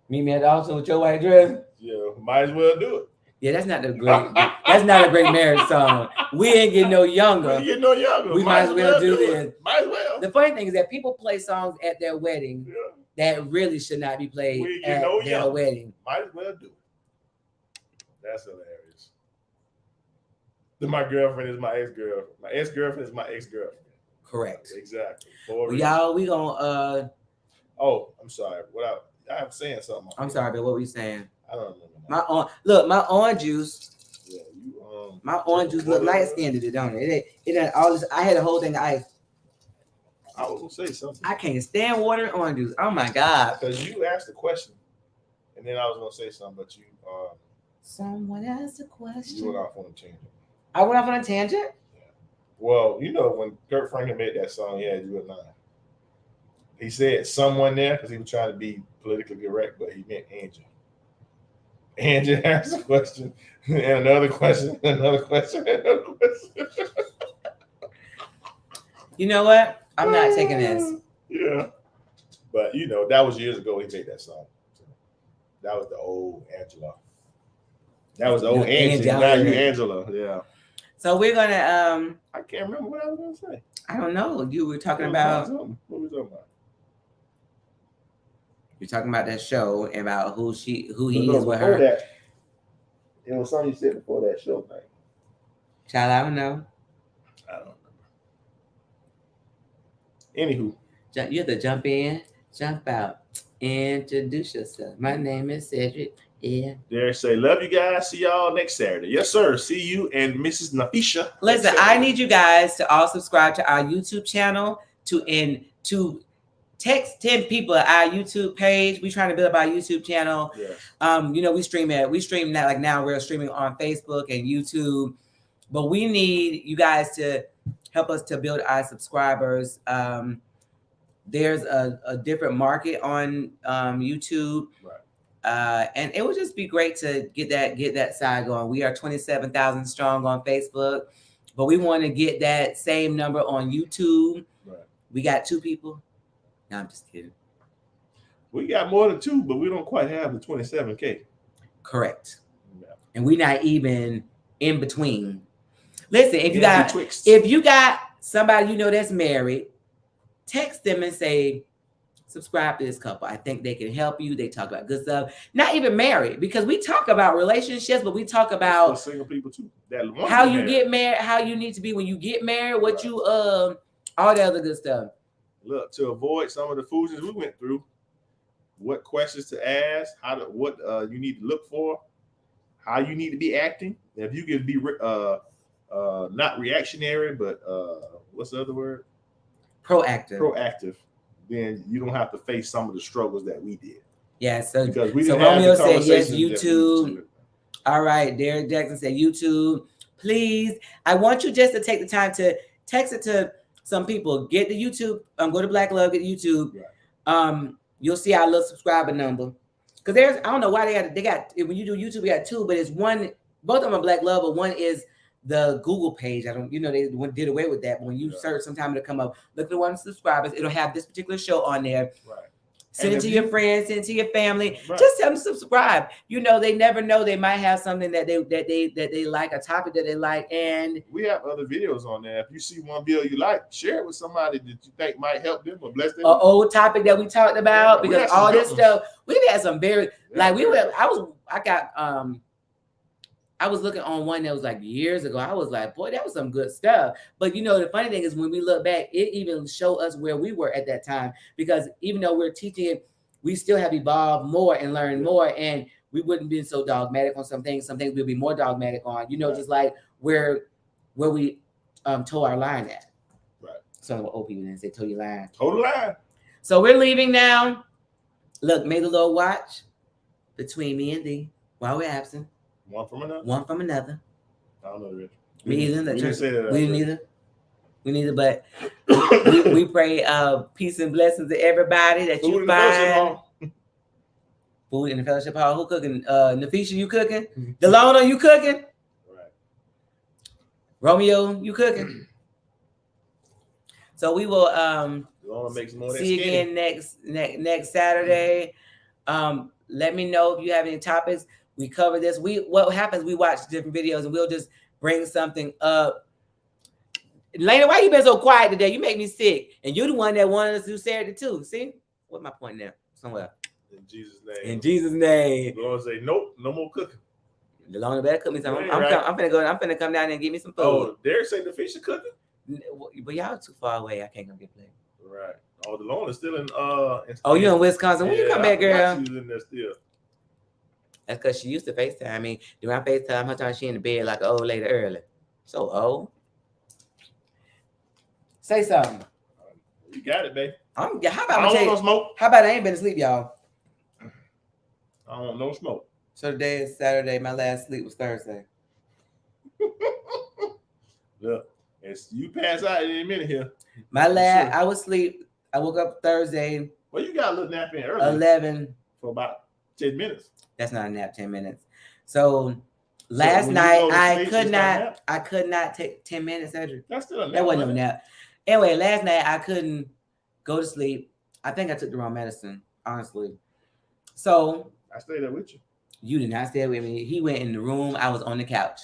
A: Meet me at the altar with your white dress.
C: Yeah, might as well do it.
A: Yeah, that's not a great. That's not a great marriage song. We ain't getting no younger.
C: We get no younger.
A: We might as well do this.
C: Might as well.
A: The funny thing is that people play songs at their wedding that really should not be played at their wedding.
C: Might as well do it. That's hilarious. Then my girlfriend is my ex-girlfriend. My ex-girlfriend is my ex-girlfriend.
A: Correct.
C: Exactly.
A: Well, y'all, we gonna.
C: Oh, I'm sorry. I'm saying something.
A: I'm sorry, but what were you saying?
C: I don't remember.
A: My orange juice.
C: Yeah,
A: my orange juice look light skinned, don't it? It all this. I had a whole thing of ice.
C: I was gonna say something.
A: I can't stand water and orange juice. Oh my god!
C: Because you asked the question, and then I was gonna say something, but you.
A: Someone asked a question.
C: You went off on a tangent.
A: I went off on a tangent.
C: Yeah. Well, you know when Kurt Franklin made that song, he had you at 9. He said someone there because he was trying to be politically correct, but he meant Angie. Angie asked a question, and another question, another question, another question.
A: You know what? I'm not taking this.
C: Yeah. But, you know, that was years ago he made that song. So that was the old Angela. That was the old Angie. Now you Angela. Yeah.
A: So we're going to...
C: I can't remember what I was going to say.
A: I don't know. You were talking about...
C: What were we talking about?
A: You're talking about that show and about who he is with her.
C: That, it was something you said before that show thing.
A: Child, I don't know.
C: I don't remember. Anywho.
A: You have to jump in, jump out, introduce yourself. My name is Cedric. Yeah.
C: There say, love you guys. See y'all next Saturday. Yes, sir. See you and Mrs. Nafisha.
A: Listen, I need you guys to all subscribe to our YouTube channel to text 10 people at our YouTube page. We're trying to build up our YouTube channel.
C: Yes.
A: You know, we stream that like now we're streaming on Facebook and YouTube, but we need you guys to help us to build our subscribers. There's a different market on YouTube.
C: Right.
A: And it would just be great to get that side going. We are 27,000 strong on Facebook, but we want to get that same number on YouTube.
C: Right.
A: We got 2 people. No, I'm just kidding.
C: We got more than 2, but we don't quite have the 27K.
A: Correct.
C: Yeah.
A: And we're not even in between. Listen, if you got somebody you know that's married, text them and say, subscribe to this couple. I think they can help you. They talk about good stuff. Not even married, because we talk about relationships, but we talk about
C: single people too.
A: How you get married, how you need to be when you get married, what you all the other good stuff.
C: Look, to avoid some of the foolishness we went through, what questions to ask, what you need to look for, how you need to be acting. If you can be not reactionary, but what's the other word? Proactive. Then you don't have to face some of the struggles that we did.
A: Yeah. So
C: Romeo
A: said yes, YouTube. All right. Derek Jackson said YouTube. Please, I want you just to take the time to text it to some people. Get the YouTube. Go to Black Love. Get YouTube. Right. You'll see our little subscriber number. Because I don't know why they got when you do YouTube, we got 2, but it's one. Both of them are Black Love, but one is the Google page. They did away with that. But when you search, sometime it'll come up. Look at the 1 subscribers. It'll have this particular show on there.
C: Right.
A: Send it to your friends, send it to your family.
B: Right.
A: Just tell them to subscribe. You know, they never know. They might have something that they like, a topic that they like, and
B: we have other videos on there. If you see one video you like, share it with somebody that you think might help them or bless them.
A: an old topic that we talked about,
B: Yeah, we
A: because
B: had some
A: all
B: good
A: this
B: ones.
A: stuff we've had some very
B: Yeah,
A: like we were. I was looking on one that was like years ago. I was like, boy, that was some good stuff. But you know, the funny thing is when we look back, it even showed us where we were at that time, because even though we're teaching it, we still have evolved more and learned more, and we wouldn't be so dogmatic on some things we'll be more dogmatic on, you know,
B: Right.
A: just like where we toe our line at.
B: Right.
A: Some of the old people didn't say toe your line.
B: Hold the line.
A: So we're leaving now. Look, may the Lord watch between me and thee while we're absent,
B: One from another.
A: one from another.
B: I don't know the rest.
A: Me either.
B: We didn't say that.
A: We neither. We neither. But we pray peace and blessings to everybody that
B: Food
A: you
B: in the fellowship
A: find.
B: hall.
A: Food in the fellowship hall. Who cooking? Nafisha, you cooking? Delona, you cooking?
B: Right.
A: Romeo, you cooking? So we will
B: You want to make some more of that
A: see you
B: skinny.
A: again next Saturday. Let me know if you have any topics. We cover this. What happens? We watch different videos and we'll just bring something up. Lena, why you been so quiet today? You make me sick, and you're the one that wanted us to do Saturday too. See, what's my point there? Somewhere.
B: In Jesus' name.
A: In Jesus' name.
B: The Lord say, nope, no more cooking.
A: Delona better cook me something.
B: Right.
A: I'm finna come down there and get me some food.
B: Oh, Derek say the fish are cooking.
A: But y'all too far away. I can't come get played.
B: Right. Oh, the Lord is still in
A: Oh, you in Wisconsin? When you come back, girl?
B: She's in there still.
A: That's because she used to FaceTime me. During my FaceTime, her time she in the bed like an old lady early. So old. Say something.
B: You got it, babe.
A: How
B: I
A: about
B: don't want no smoke.
A: How about I ain't been asleep, y'all?
B: I don't want no smoke.
A: So today is Saturday. My last sleep was Thursday.
B: Look, it's you pass out in a minute here.
A: My last,
B: Sure.
A: I was asleep. I woke up Thursday,
B: Well, you got a little nap in early
A: 11.
B: for about 10 minutes.
A: That's not a nap, 10 minutes. So
B: So
A: last
B: when you
A: night
B: go to
A: I
B: sleep,
A: could
B: it's not a nap?
A: I could not take 10 minutes, Cedric.
B: That's still a nap.
A: That wasn't no
B: right?
A: nap. Anyway, last night I couldn't go to sleep. I think I took the wrong medicine, honestly. So
B: I stayed there with you.
A: you did not stay with me. He went in the room. I was on the couch.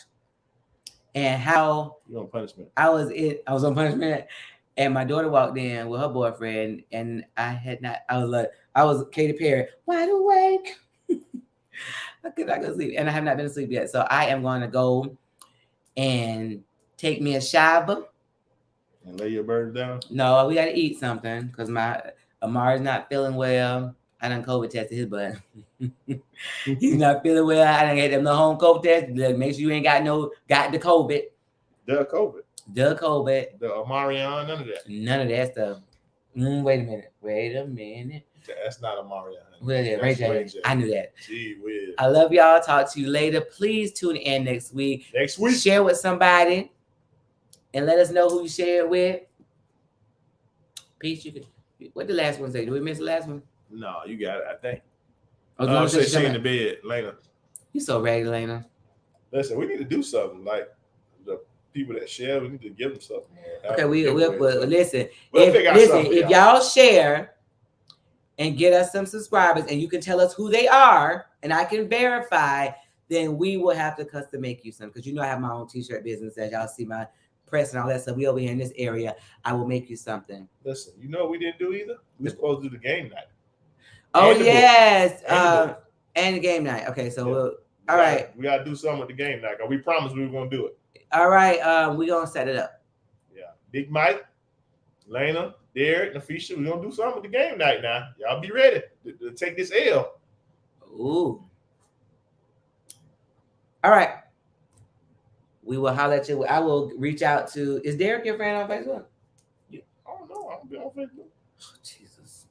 A: And how
B: You're on punishment.
A: I was on punishment. And my daughter walked in with her boyfriend, and I was Katy Perry, wide awake. I could not go to sleep, and I have not been asleep yet. So I am going to go and take me a shower.
B: And lay your burden down.
A: No, we got to eat something because my Amari's not feeling well. I done COVID tested his butt. He's not feeling well. I done get them the home COVID test. Look, make sure you ain't got the COVID.
B: The COVID.
A: The COVID.
B: The Omarion, none of that.
A: None of that stuff. Wait a minute.
B: That's not Omarion.
A: Well, yeah, Ray J. I knew that.
B: Gee whiz.
A: I love y'all. Talk to you later. Please tune in next week.
B: Next week.
A: Share with somebody and let us know who you share it with. Peace. What the last one say? Did we miss the last one?
B: No, you got it, I think.
A: Oh,
B: Say she in the bed, Lena.
A: You so ready, Lena.
B: Listen, we need to do something. Like the people that share, we need to give them something.
A: Okay, we'll listen.
B: We'll figure out something for
A: If y'all share and get us some subscribers, and you can tell us who they are, and I can verify, then we will have to custom make you some. Because you know I have my own t-shirt business, as y'all see my press and all that stuff. We over here in this area. I will make you something.
B: Listen, you know what we didn't do either? We were supposed to do the game night.
A: Oh
B: And the book.
A: yes,
B: And the book.
A: and the game night. Okay, so
B: Yeah.
A: we'll. All right.
B: We gotta do something with the game night. 'Cause we promised we were gonna do it.
A: All right, we're gonna set it up.
B: Yeah. Big Mike, Lena, Derek, Nafisha, we're gonna do something with the game night now. Y'all be ready to take this L.
A: Ooh. All right. We will holler at you. I will reach out to. Is Derek your friend on Facebook?
B: I don't know. I don't be on Facebook.
A: Oh, Jesus.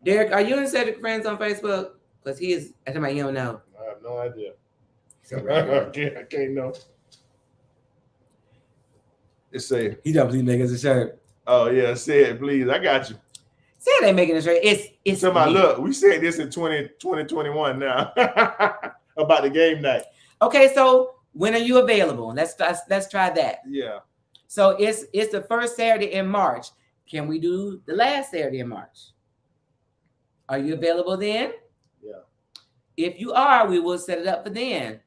A: Derek, are you and Cedric friends on Facebook? Because he is. I think you don't know.
B: I have no idea.
A: So right.
B: I can't know. It say,
A: He don't please make us a shirt.
B: oh yeah, say it, please. I got you.
A: Said they making a shirt. It's
B: Somebody,
A: me.
B: look, we said this in 2021 now about the game night.
A: Okay, so when are you available? Let's try that.
B: Yeah.
A: So it's the first Saturday in March. Can we do the last Saturday in March? Are you available then?
C: Yeah.
A: If you are, we will set it up for then.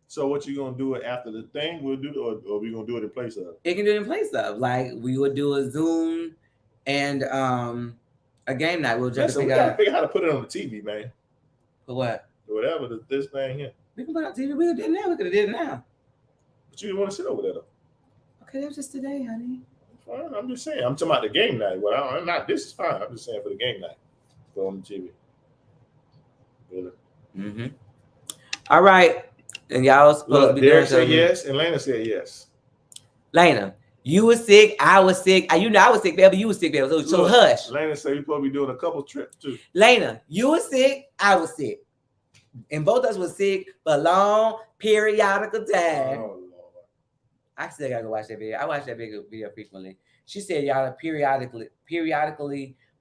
C: So what you gonna do it after the thing? We'll do, or we gonna do it in place of?
A: It can do it in place of, like, we would do a Zoom and a game night. We'll just
C: Listen, we
A: figure
C: gotta
A: out
C: figure out how to put it on the TV, man.
A: for what.
C: Whatever this thing here.
A: We can put it on TV. We could do it now. We could have did it now.
C: But you didn't want to sit over there though.
A: Okay, that was just today, honey.
C: Fine, I'm just saying. I'm talking about the game night. Well, I'm not. This is fine. I'm just saying for the game night. Go on the TV. Really?
A: Mm-hmm. All right. And y'all supposed to be
C: Derek
A: doing
C: said
A: something.
C: yes, and Lena said yes.
A: Lena, you were sick. I was sick. You know I was sick, baby. You were sick, baby. So
C: Look,
A: hush.
C: Lena said we supposed to be doing a couple trips too.
A: Lena, you were sick. I was sick. And both of us were sick for a long periodical time.
C: Oh Lord.
A: I still gotta go watch that video. I watch that video frequently. She said y'all periodically,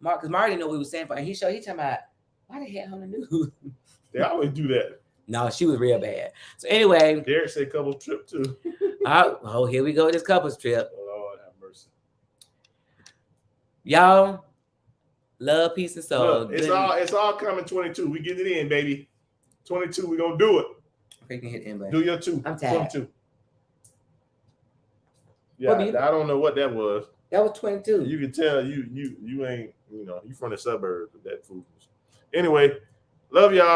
A: Mark, because Mark didn't know what we were saying for, and he talking about why the hell on the news.
C: They always do that.
A: No, she was real bad. So anyway,
C: Derek said couple trip too.
A: oh, here we go with this couples trip.
C: Lord have mercy.
A: Y'all, love, peace, and soul.
C: Look, it's all coming 22. We get it in, baby. 22, we gonna do it.
A: Okay, you can hit inbox.
C: Do your 2.
A: I'm tired.
C: 22. Yeah,
A: What
C: I don't know what that was.
A: That was 22.
C: You can tell you ain't, you from the suburbs with that food. Anyway, love y'all.